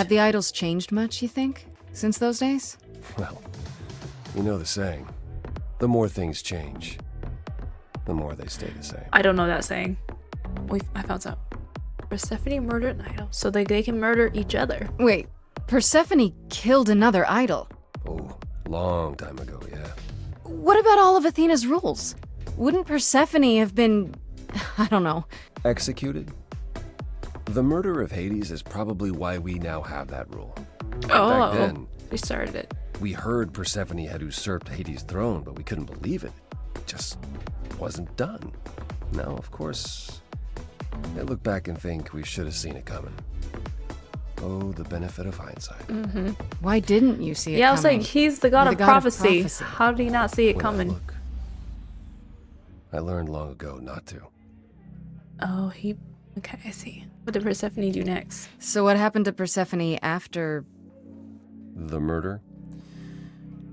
the idols changed much, you think, since those days?
Well, you know the saying, the more things change, the more they stay the same.
I don't know that saying. I found out. Persephone murdered an idol so they can murder each other.
Wait, Persephone killed another idol.
Oh, long time ago, yeah.
What about all of Athena's rules? Wouldn't Persephone have been, I don't know,
Executed? The murder of Hades is probably why we now have that rule.
Oh,
Back then,
we started it.
we heard Persephone had usurped Hades' throne, but we couldn't believe it. It just wasn't done. Now, of course, I look back and think we should have seen it coming. Oh, the benefit of hindsight.
Mm-hmm.
Why didn't you see it
Yeah, I was
coming?
like, he's the god,
You're
of,
the
prophecy. How did he not see it
When
coming?
I learned long ago not to.
Oh, okay, I see. What did Persephone do next?
So what happened to Persephone after...
The murder?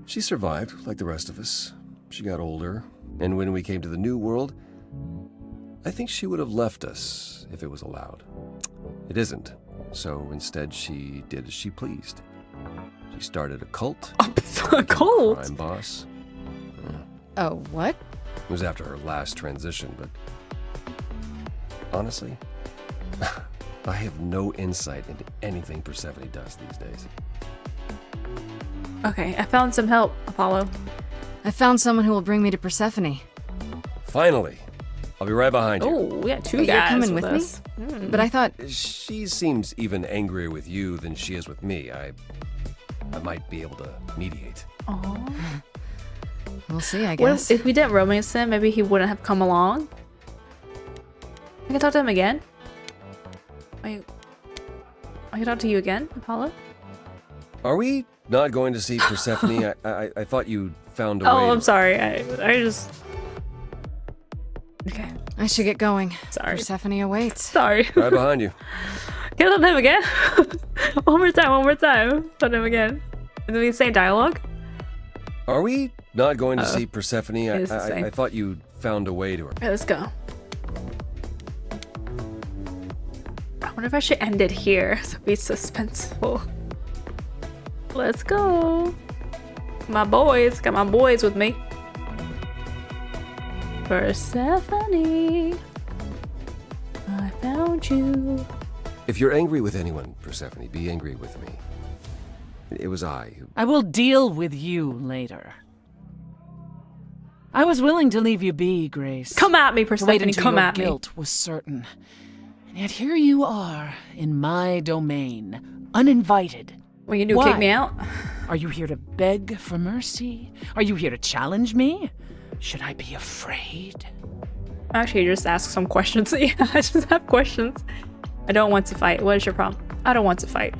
She survived, like the rest of us. She got older, and when we came to the New World, I think she would have left us if it was allowed. It isn't, so instead she did as she pleased. She started a cult.
A cult?
Crime boss.
Oh, what?
It was after her last transition, but honestly, I have no insight into anything Persephone does these days.
Okay, I found some help, Apollo.
I found someone who will bring me to Persephone.
Finally! I'll be right behind you.
Oh, we got two
You're
guys
coming
with
with
us.
me? But I thought...
She seems even angrier with you than she is with me. I might be able to mediate.
Oh.
We'll see, I
What
guess.
if we didn't romance him, maybe he wouldn't have come along? I can talk to him again? I can talk to you again, Apollo?
Are we not going to see Persephone? I thought you found a way.
Oh, I'm sorry. I just... Okay.
I should get going.
Sorry.
Persephone awaits.
Sorry.
Right behind you.
Can I talk to him again? One more time. Talk to him again. Is it the same dialogue?
Are we not going to see Persephone?
It's the same.
I thought you found a way to her.
Okay, let's go. I wonder if I should end it here so it'd be suspenseful. Let's go. My boys, got my boys with me. Persephone, I found you.
If you're angry with anyone, Persephone, be angry with me. It was I who...
I will deal with you later. I was willing to leave you be, Grace.
Come at me,
To wait
Persephone,
until
come
your
at me.
guilt was certain. And yet here you are, in my domain, uninvited.
What you do, kick me out?
Are you here to beg for mercy? Are you here to challenge me? Should I be afraid?
Actually, just ask some questions. Yeah, I just have questions. I don't want to fight. What is your problem? I don't want to fight.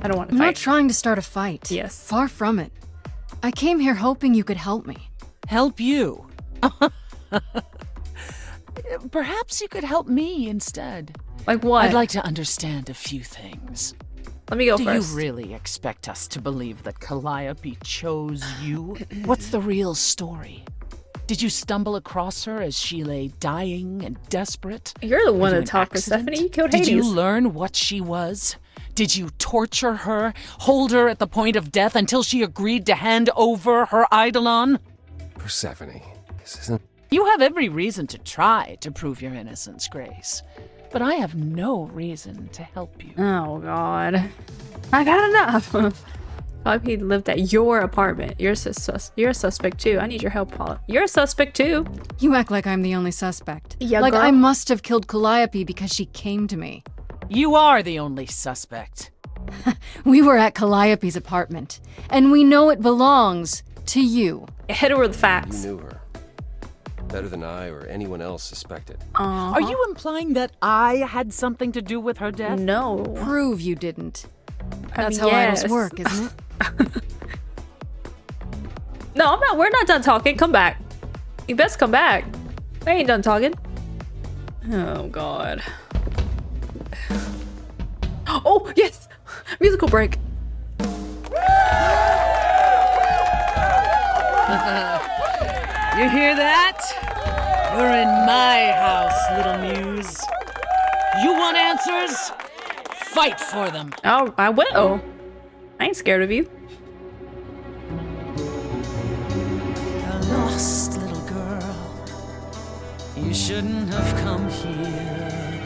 I don't want to
I'm
fight.
not trying to start a fight.
Yes.
Far from it. I came here hoping you could help me.
Help you? Perhaps you could help me instead.
Like what?
I'd like to understand a few things.
Let me go
Do
first.
you really expect us to believe that Calliope chose you? What's the real story? Did you stumble across her as she lay dying and desperate?
You're the one
Were you
to
an
talk,
accident?
Persephone. You killed Hades.
Did you learn what she was? Did you torture her, hold her at the point of death until she agreed to hand over her eidolon?
Persephone, this isn't...
You have every reason to try to prove your innocence, Grace. But I have no reason to help you.
Oh, God. I got enough. Calliope lived at your apartment. You're a suspect too. I need your help, Paula. You're a suspect too.
You act like I'm the only suspect.
Yeah,
like
girl.
I must have killed Calliope because she came to me.
You are the only suspect.
We were at Calliope's apartment, and we know it belongs to you.
Hit her with facts.
You knew her. Better than I or anyone else suspected.
Are you implying that I had something to do with her death?
No.
Prove you didn't.
I
That's
mean,
how
yes.
idols work, isn't it?
No, I'm not. We're not done talking. Come back. You best come back. I ain't done talking. Oh, God. Oh, yes! Musical break.
You hear that? You're in my house, little muse. You want answers? Fight for them.
Oh, I will. I ain't scared of you.
A lost little girl. You shouldn't have come here.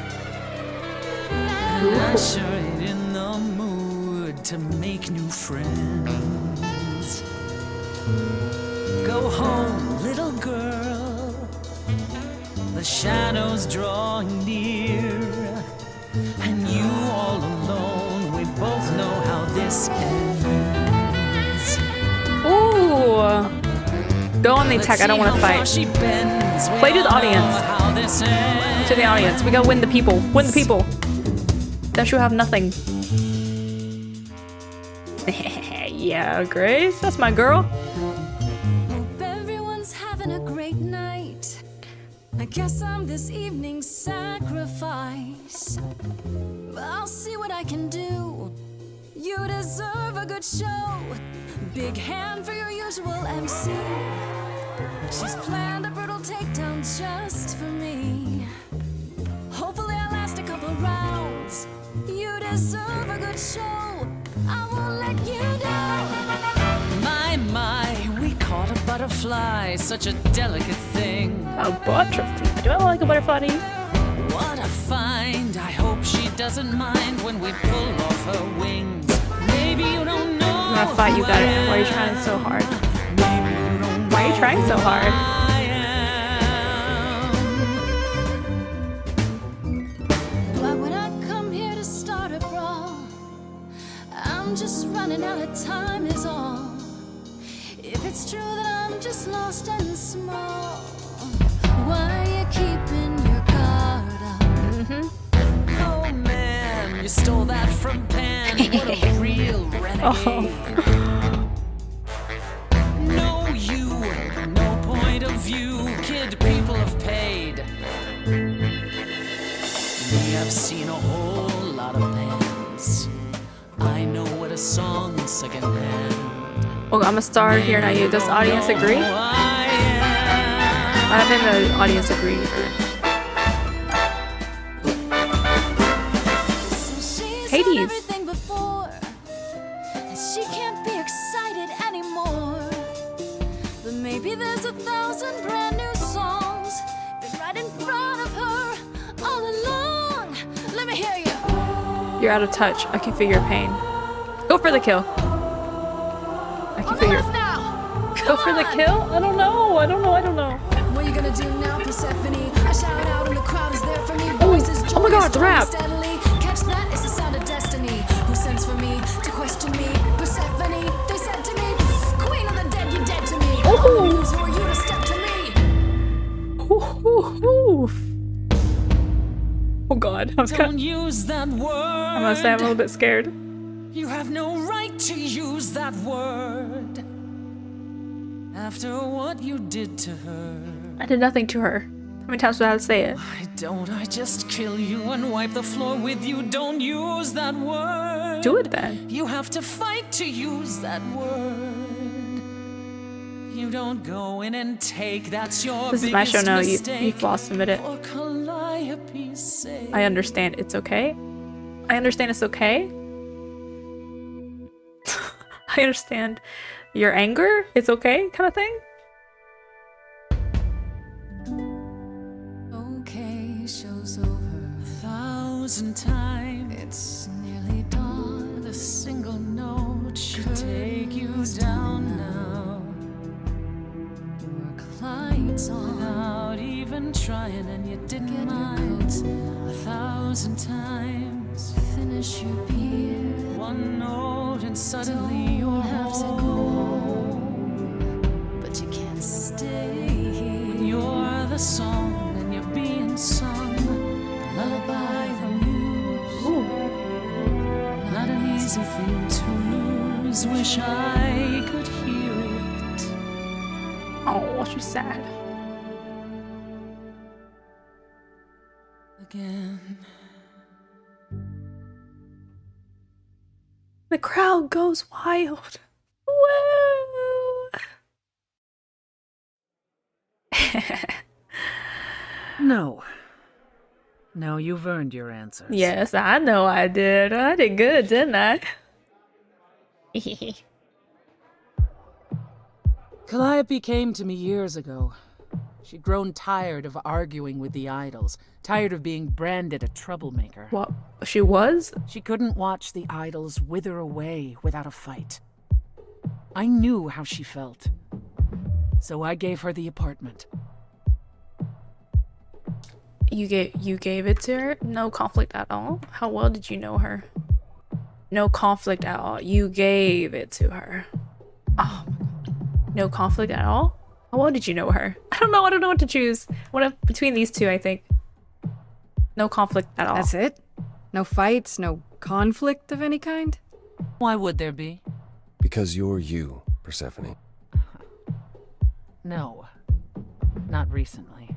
And I sure ain't in the mood to make new friends. Go home, little girl. The shadows drawing near. And you all alone, we both know how this ends.
Ooh. Go on the attack. I don't want to fight. Play to the audience. To the audience. We gotta win the people. Win the people. That should have nothing. Yeah, Grace. That's my girl.
Hope everyone's having a great night. I guess I'm this evening's sacrifice. But I'll see what I can do. You deserve a good show. Big hand for your usual MC. She's planned a brutal takedown just for me. Hopefully I'll last a couple rounds. You deserve a good show. I won't let you down.
My, we caught a butterfly, such a delicate thing.
A butterfly? Do I look like a butterfly to you?
What a find. I hope she doesn't mind when we pull off her wings. Maybe you don't know.
I'm gonna fight you, got it. Why are you trying so hard? Why are you trying so hard?
Why would I come here to start a brawl? I'm just running out of time is all. If it's true that I'm just lost and small, why are you keeping your guard up?
Oh man, you stole that from Pan. What a real renegade. No you, no point of view. Kid, people have paid. Me, I've seen a whole lot of bands. I know what a song secondhand.
Oh, I'm a star here, not you. Does the audience agree? I don't think the audience agree either. Hades.
Everything before, and she can't be excited anymore. But maybe there's 1,000 brand new songs been right in front of her all along. Let me hear you.
You're out of touch. I can feel your pain. Go for the kill. I can feel your... Go for the kill? I don't know. I don't know.
What are you gonna do now, Persephone? I shout out and the crowd is there for me. Voices,
oh my God, the rap.
Steadily. Catch that, it's the sound of destiny. Who sends for me to question me? Persephone, they said to me, Queen of the dead, you're dead to me.
Oh.
I'm the muse, who are you to step to me?
Oh God,
Don't use that word.
I'm gonna say I'm a little bit scared.
You have no right to use that word. After what you did to her.
I did nothing to her. many times do I have to say it?
Why don't I just kill you and wipe the floor with you? Don't use that word.
Do it then.
You have to fight to use that word. You don't go in and take. That's your
This is my show now.
mistake.
You've lost a minute.
For Calliope's sake.
I understand. It's okay. I understand it's okay. I understand your anger. It's okay, kind of thing.
Okay, show's over
1,000 times.
It's nearly dawn.
The single note should take you down now.
Work lights on.
Without even trying, and you didn't mind. 1,000 times.
Finish your beer.
One note and suddenly you're
have to
home.
But you can't stay here.
You're the song and you're being sung. The lullaby from MUSE. Not an easy thing to lose. Wish I could hear it.
Oh, she's sad.
Again.
The crowd goes wild. Woo!
No. No, you've earned your answers.
Yes, I know I did. I did good, didn't I?
Calliope came to me years ago. She'd grown tired of arguing with the idols, tired of being branded a troublemaker.
What? She was?
She couldn't watch the idols wither away without a fight. I knew how she felt. So I gave her the apartment.
You gave it to her? No conflict at all? How well did you know her? No conflict at all. You gave it to her. Oh my god. No conflict at all? How well did you know her? I don't know what to choose. Between these two, I think. No conflict at all.
That's it? No fights, no conflict of any kind?
Why would there be?
Because you're you, Persephone.
No. Not recently.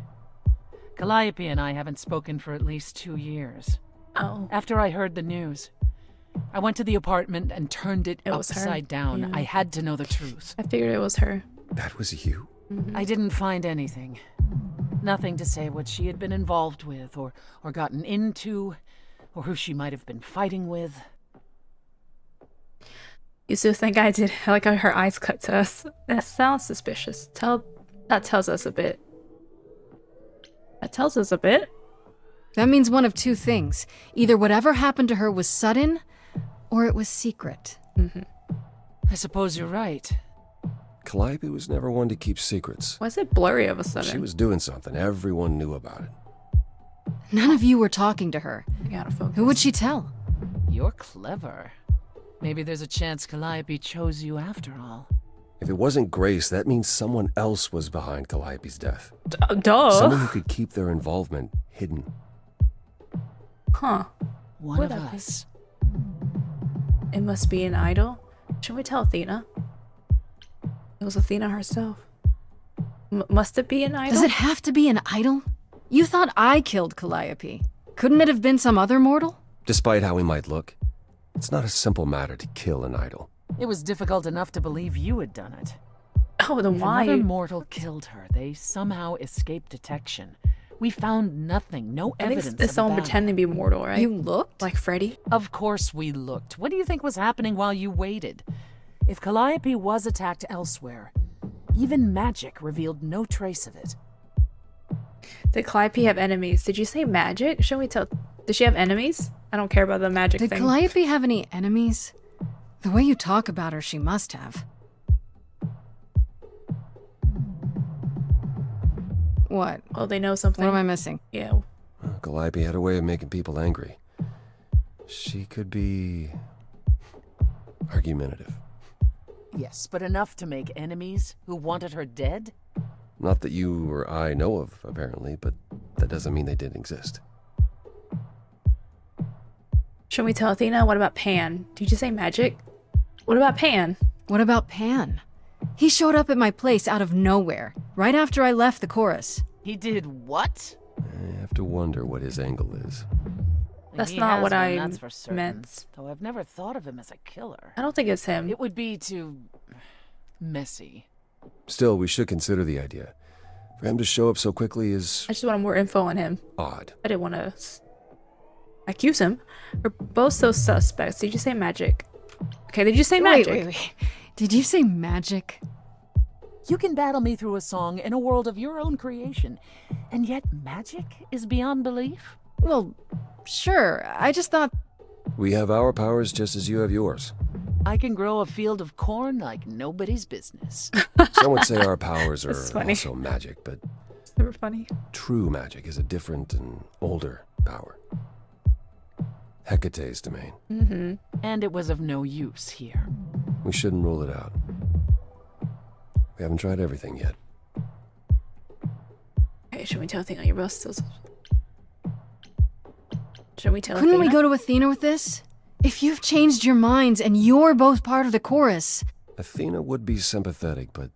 Calliope and I haven't spoken for at least 2 years.
Oh.
After I heard the news, I went to the apartment and turned it
was her.
upside down.
Yeah.
I had to know the truth.
I figured it was her.
That was you?
Mm-hmm.
I didn't find anything. Nothing to say what she had been involved with, or gotten into, or who she might have been fighting with.
You still think I did? I like how her eyes cut to us. That sounds suspicious. That tells us a bit. That tells us a bit.
That means one of two things. Either whatever happened to her was sudden, or it was secret.
Mm-hmm.
I suppose you're right.
Calliope was never one to keep secrets.
Why is it blurry of a sudden?
She was doing something. Everyone knew about it.
None of you were talking to her.
I gotta focus.
Who would she tell?
You're clever. Maybe there's a chance Calliope chose you after all.
If it wasn't Grace, that means someone else was behind Calliope's death.
Duh.
Someone who could keep their involvement hidden.
Huh.
One
Would
of
that be?
us.
It must be an idol. Should we tell Athena? It was Athena herself. Must it be an idol?
Does it have to be an idol? You thought I killed Calliope. Couldn't it have been some other mortal?
Despite how he might look, it's not a simple matter to kill an idol.
It was difficult enough to believe you had done it.
Oh, then
If
why?
another mortal killed her, they somehow escaped detection. We found nothing, no
I think
evidence
it's
of
someone
battle.
pretending to be mortal, right?
You looked?
Like Freddy?
Of course we looked. What do you think was happening while you waited? If Calliope was attacked elsewhere, even magic revealed no trace of it.
Did Calliope have enemies? Did you say magic? Should we tell? Did she have enemies? I don't care about the magic
Did
thing.
Calliope have any enemies? The way you talk about her, she must have. What?
Oh, they know something.
What am I missing?
Yeah.
Well, Calliope had a way of making people angry. She could be argumentative.
Yes, but enough to make enemies who wanted her dead?
Not that you or I know of, apparently, but that doesn't mean they didn't exist.
Should we tell Athena? What about Pan? Did you say magic? What about Pan?
What about Pan? He showed up at my place out of nowhere, right after I left the chorus.
He did what?
I have to wonder what his angle is.
That's
He
not
has
what
one,
I
that's for certain.
meant.
Though I've never thought of him as a killer.
I don't think it's him.
It would be too messy.
Still, we should consider the idea. For him to show up so quickly is
I just wanted more info on him.
odd.
I didn't want to accuse him. We're both so suspects. Did you say magic? Okay, did you say magic?
Wait. Did you say magic?
You can battle me through a song in a world of your own creation, and yet magic is beyond belief?
Well, sure. I just thought...
We have our powers just as you have yours.
I can grow a field of corn like nobody's business.
Some would say our powers are
That's funny.
also magic, but
Super funny.
true magic is a different and older power. Hecate's domain.
Mm-hmm.
And it was of no use here.
We shouldn't rule it out. We haven't tried everything yet.
Okay, should we tell Athena you're both still... Should we tell
Couldn't
Athena?
we go to Athena with this? If you've changed your minds and you're both part of the chorus...
Athena would be sympathetic, but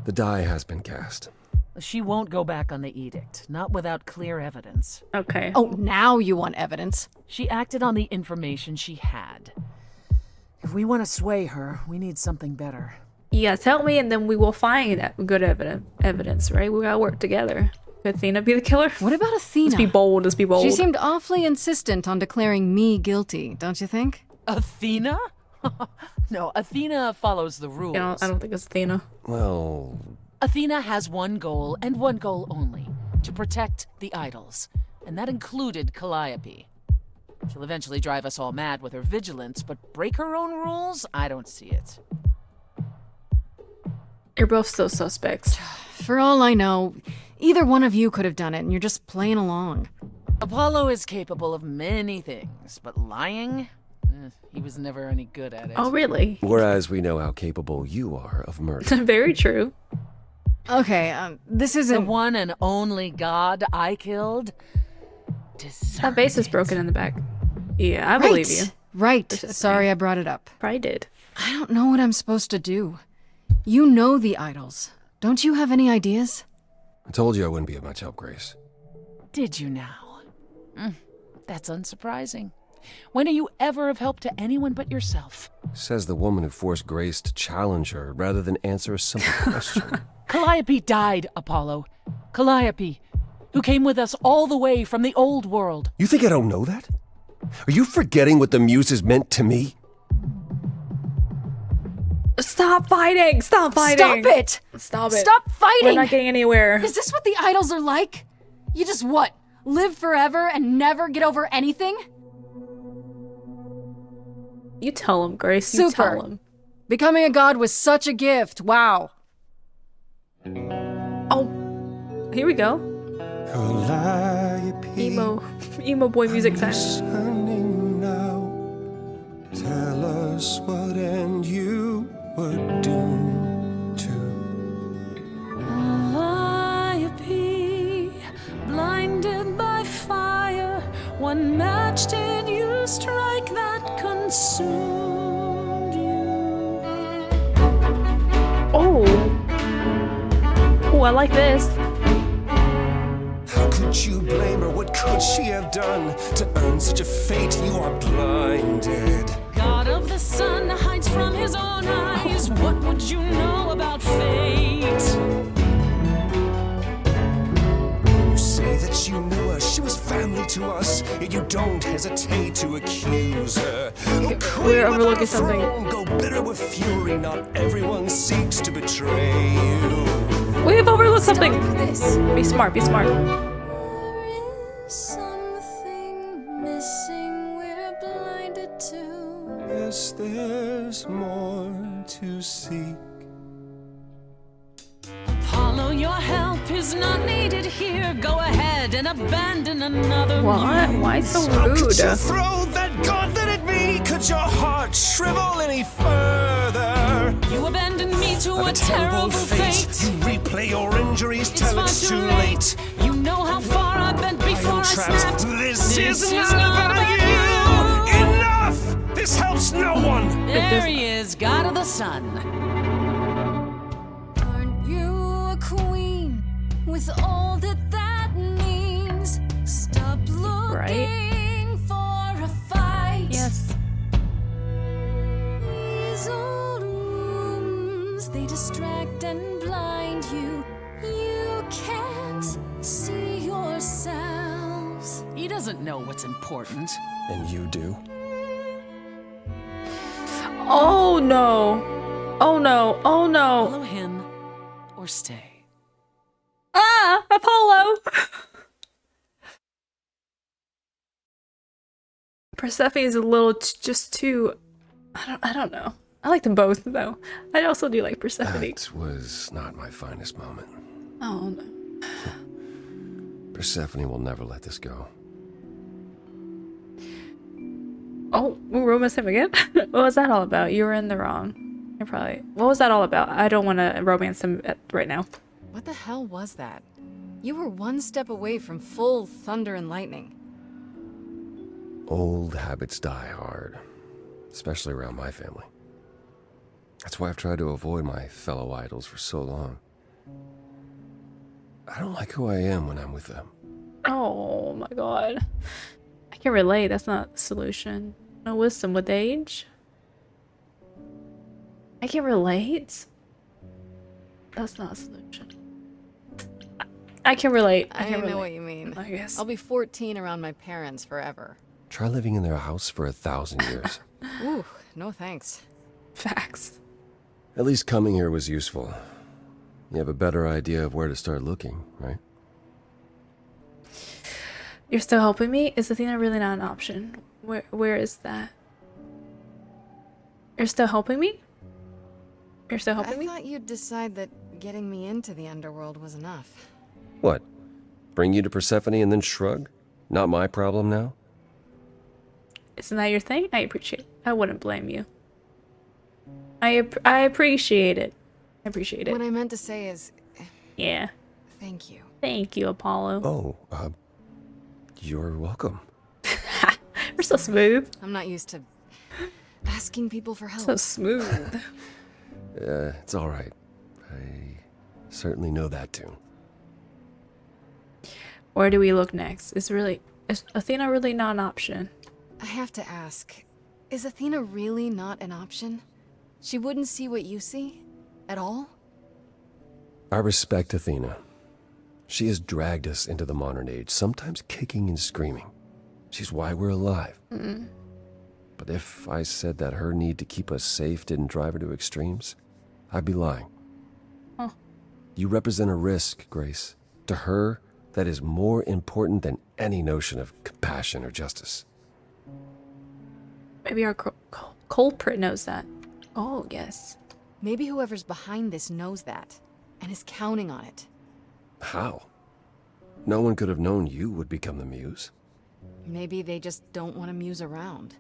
the die has been cast.
She won't go back on the edict, not without clear evidence.
Okay.
Oh, now you want evidence.
She acted on the information she had. If we want to sway her, we need something better.
Yeah, tell me and then we will find good evidence, right? We gotta work together. Could Athena be the killer?
What about Athena?
Let's be bold, let's be bold.
She seemed awfully insistent on declaring me guilty, don't you think?
Athena? No, Athena follows the rules.
I don't think it's Athena.
Well...
Athena has one goal, and one goal only. To protect the idols. And that included Calliope. She'll eventually drive us all mad with her vigilance, but break her own rules? I don't see it.
You're both still suspects.
For all I know, either one of you could have done it, and you're just playing along.
Apollo is capable of many things, but lying? He was never any good at it.
Oh, really?
Whereas we know how capable you are of murder.
Very true.
Okay, this isn't...
The one and only god I killed?
That vase is broken in the back. Yeah, I believe you.
Right. Sorry I brought it up.
Probably did.
I don't know what I'm supposed to do. You know the idols. Don't you have any ideas?
I told you I wouldn't be of much help, Grace.
Did you now? That's unsurprising. When are you ever of help to anyone but yourself?
Says the woman who forced Grace to challenge her rather than answer a simple question.
Calliope died, Apollo. Calliope, who came with us all the way from the old world.
You think I don't know that? Are you forgetting what the Muses meant to me?
Stop fighting! Stop fighting!
Stop it!
Stop it!
Stop fighting!
We're not getting anywhere.
Is this what the idols are like? You just what? Live forever and never get over anything?
You tell him, Grace. You
Super.
tell him.
Becoming a god was such a gift. Wow.
Oh, here we go. Emo boy music time.
Tell us what end you were doomed to.
Calliope, blinded by fire, one match did you strike that consumed you.
Oh, I like this.
How could you blame her? What could she have done to earn such a fate? You are blinded.
God of the sun hides from his own eyes. What would you know about fate?
You say that you knew her, she was family to us, yet you don't hesitate to accuse her.
We're overlooking something.
Go bitter with fury, not everyone seeks to betray you.
We have overlooked something. Be smart, be smart.
Something missing, we're blinded to.
Yes, there's more to seek.
Apollo, your help is not needed here. Go ahead and abandon another
What?
muse.
Why so
How could
rude?
you throw that gauntlet at me? Could your heart shrivel any further?
You abandoned me to
Of
a terrible fate.
You replay your injuries,
It's
tell
far
it's
too
too
late.
late.
You know how far I've been before I
Trapped.
snapped.
This is not about you. Enough! This helps no one.
There he is, God of the Sun.
Aren't you a queen? with all that means. Stop looking for a fight.
Yes.
These old wounds, they distract and blind you. You can't see yourselves.
He doesn't know what's important.
And you do?
Oh no. Oh no. Oh no.
Follow him or stay.
Ah, Apollo. Persephone is a little just too. I don't know. I like them both though. I also do like Persephone.
That was not my finest moment.
Oh no.
Persephone will never let this go.
Oh, we'll romance him again? What was that all about? You were in the wrong. You're probably. What was that all about? I don't want to romance him right now.
What the hell was that? You were one step away from full thunder and lightning.
Old habits die hard, especially around my family. That's why I've tried to avoid my fellow idols for so long. I don't like who I am when I'm with them.
Oh my god. I can relate. That's not the solution. No wisdom with age. I can relate. That's not a solution. I can relate. I can
know
relate.
what you mean.
I guess.
I'll be 14 around my parents forever.
Try living in their house for 1,000 years.
Ooh, no thanks.
Facts.
At least coming here was useful. You have a better idea of where to start looking, right?
You're still helping me? Is Athena really not an option? Where is that? You're still helping me? You're still helping me?
I thought you'd decide that getting me into the underworld was enough.
What? Bring you to Persephone and then shrug? Not my problem now?
Isn't that your thing? I appreciate it. I wouldn't blame you. I appreciate it. I appreciate it.
What I meant to say is...
Yeah.
Thank you.
Thank you, Apollo.
Oh, you're welcome.
We're so smooth.
I'm not used to asking people for help.
So smooth.
It's all right. I certainly know that tune.
Where do we look next? Is Athena really not an option?
I have to ask, is Athena really not an option? She wouldn't see what you see? At all?
I respect Athena. She has dragged us into the modern age, sometimes kicking and screaming. She's why we're alive.
Mm.
But if I said that her need to keep us safe didn't drive her to extremes, I'd be lying.
Huh.
You represent a risk, Grace. To her, that is more important than any notion of compassion or justice.
Maybe our culprit knows that. Oh, yes.
Maybe whoever's behind this knows that, and is counting on it.
How? No one could have known you would become the Muse.
Maybe they just don't want to muse around.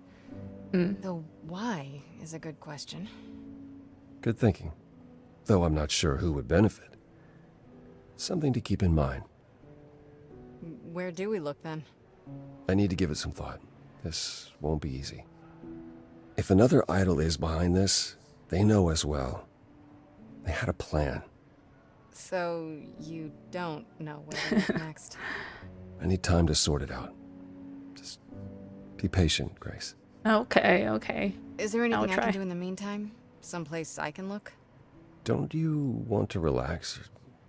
Though why is a good question.
Good thinking. Though I'm not sure who would benefit. Something to keep in mind.
Where do we look then?
I need to give it some thought. This won't be easy. If another idol is behind this, they know as well. They had a plan.
So you don't know where to look next?
I need time to sort it out. Just be patient, Grace.
Okay, okay.
Is there anything I
try.
can do in the meantime? Someplace I can look?
Don't you want to relax?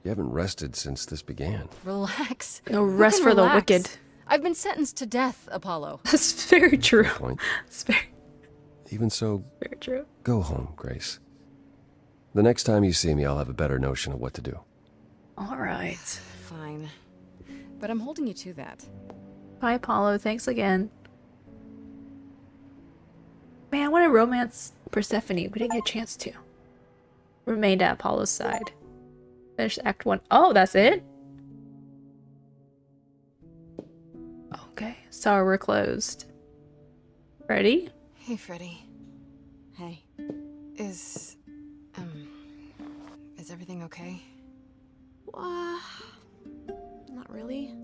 You haven't rested since this began.
Relax?
No
Who
rest
can
for the
relax?
wicked.
I've been sentenced to death, Apollo.
That's very true.
Point.
It's very
Even so,
true.
go home, Grace. The next time you see me, I'll have a better notion of what to do.
All right.
Fine. But I'm holding you to that.
Bye, Apollo. Thanks again. Man, I want to romance Persephone. We didn't get a chance to. Remained at Apollo's side. Finished Act 1. Oh, that's it? Okay. Sorry, we're closed. Ready?
Hey, Freddy.
Hey.
Is everything okay?
Not really.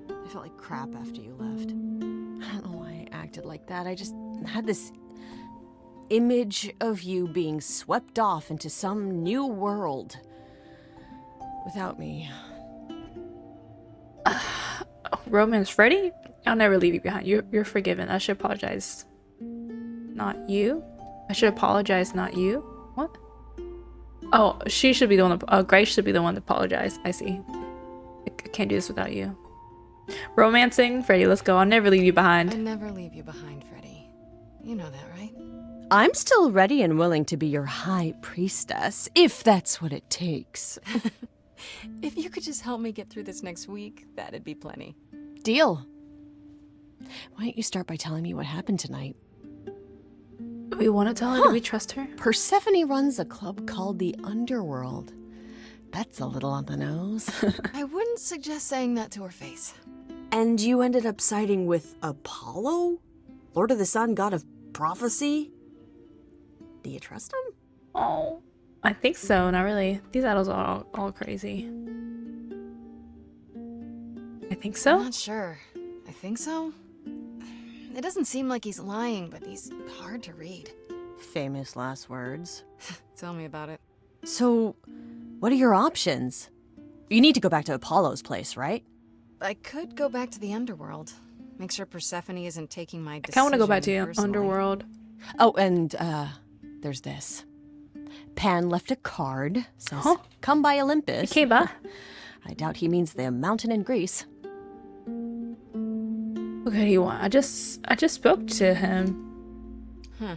I felt like crap after you left. I don't know why I acted like that. I just had this image of you being swept off into some new world.
without me.
Romance Freddy? I'll never leave you behind. You're forgiven. I should apologize. Not you? I should apologize, not you? What? Oh, she should be the one to, Grace should be the one to apologize. I see. I can't do this without you. Romancing? Freddy, let's go. I'll never leave you behind.
I never leave you behind, Freddy. You know that, right?
I'm still ready and willing to be your high priestess, if that's what it takes.
If you could just help me get through this next week, that'd be plenty.
Deal. Why don't you start by telling me what happened tonight?
We want to tell her? Do we trust her?
Persephone runs a club called the Underworld. That's a little on the nose.
I wouldn't suggest saying that to her face.
And you ended up siding with Apollo? Lord of the Sun, god of prophecy? Do you trust him?
Oh, I think so. Not really. These idols are all crazy. I think so.
I'm not sure. I think so. It doesn't seem like he's lying, but he's hard to read.
Famous last words.
Tell me about it.
So, what are your options? You need to go back to Apollo's place, right?
I could go back to the Underworld. Make sure Persephone isn't taking my decision.
I kind of want to go back to
personally.
Underworld.
Oh, and, there's this. Pan left a card. Says, come by Olympus.
He came by?
I doubt he means the mountain in Greece.
What could he want? I just spoke to him.
Huh.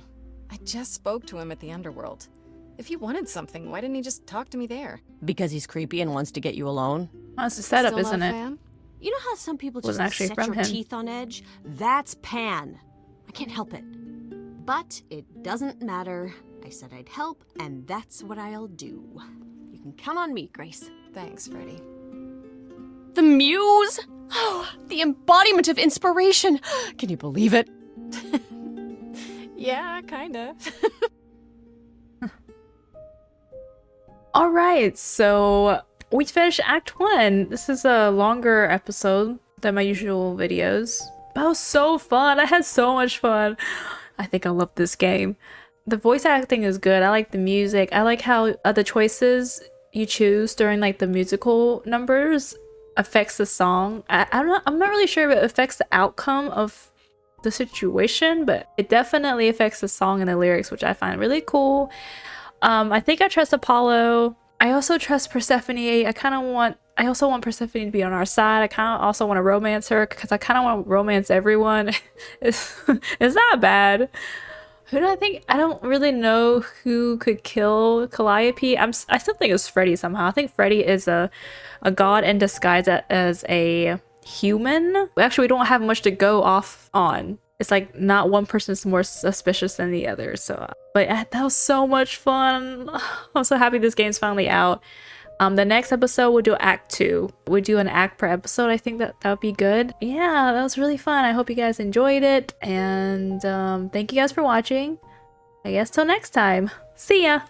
I just spoke to him at the Underworld. If he wanted something, why didn't he just talk to me there?
Because he's creepy and wants to get you alone.
Well, it's a setup,
Still
isn't
not a
it?
fan?
You know how some people just
Wasn't actually
set
from
your
him.
teeth on edge? That's Pan. I can't help it. But it doesn't matter. I said I'd help, and that's what I'll do. You can count on me, Grace.
Thanks, Freddy.
The Muse! Oh, the embodiment of inspiration! Can you believe it?
Yeah, kinda.
Alright, so we finished Act 1. This is a longer episode than my usual videos. That was so fun. I had so much fun. I think I love this game. The voice acting is good. I like the music. I like how the choices you choose during like the musical numbers affects the song. I'm not really sure if it affects the outcome of the situation, but it definitely affects the song and the lyrics, which I find really cool. I think I trust Apollo. I also trust Persephone. I also want Persephone to be on our side. I kind of also want to romance her because I kind of want to romance everyone. It's not bad. Who do I think? I don't really know who could kill Calliope. I still think it's Freddy somehow. I think Freddy is a god in disguise as a human. Actually, we don't have much to go off on. It's like not one person is more suspicious than the other. So, but that was so much fun. I'm so happy this game's finally out. The next episode we'll do Act 2. We'll do an act per episode. I think that would be good. Yeah, that was really fun. I hope you guys enjoyed it. And thank you guys for watching. I guess till next time. See ya!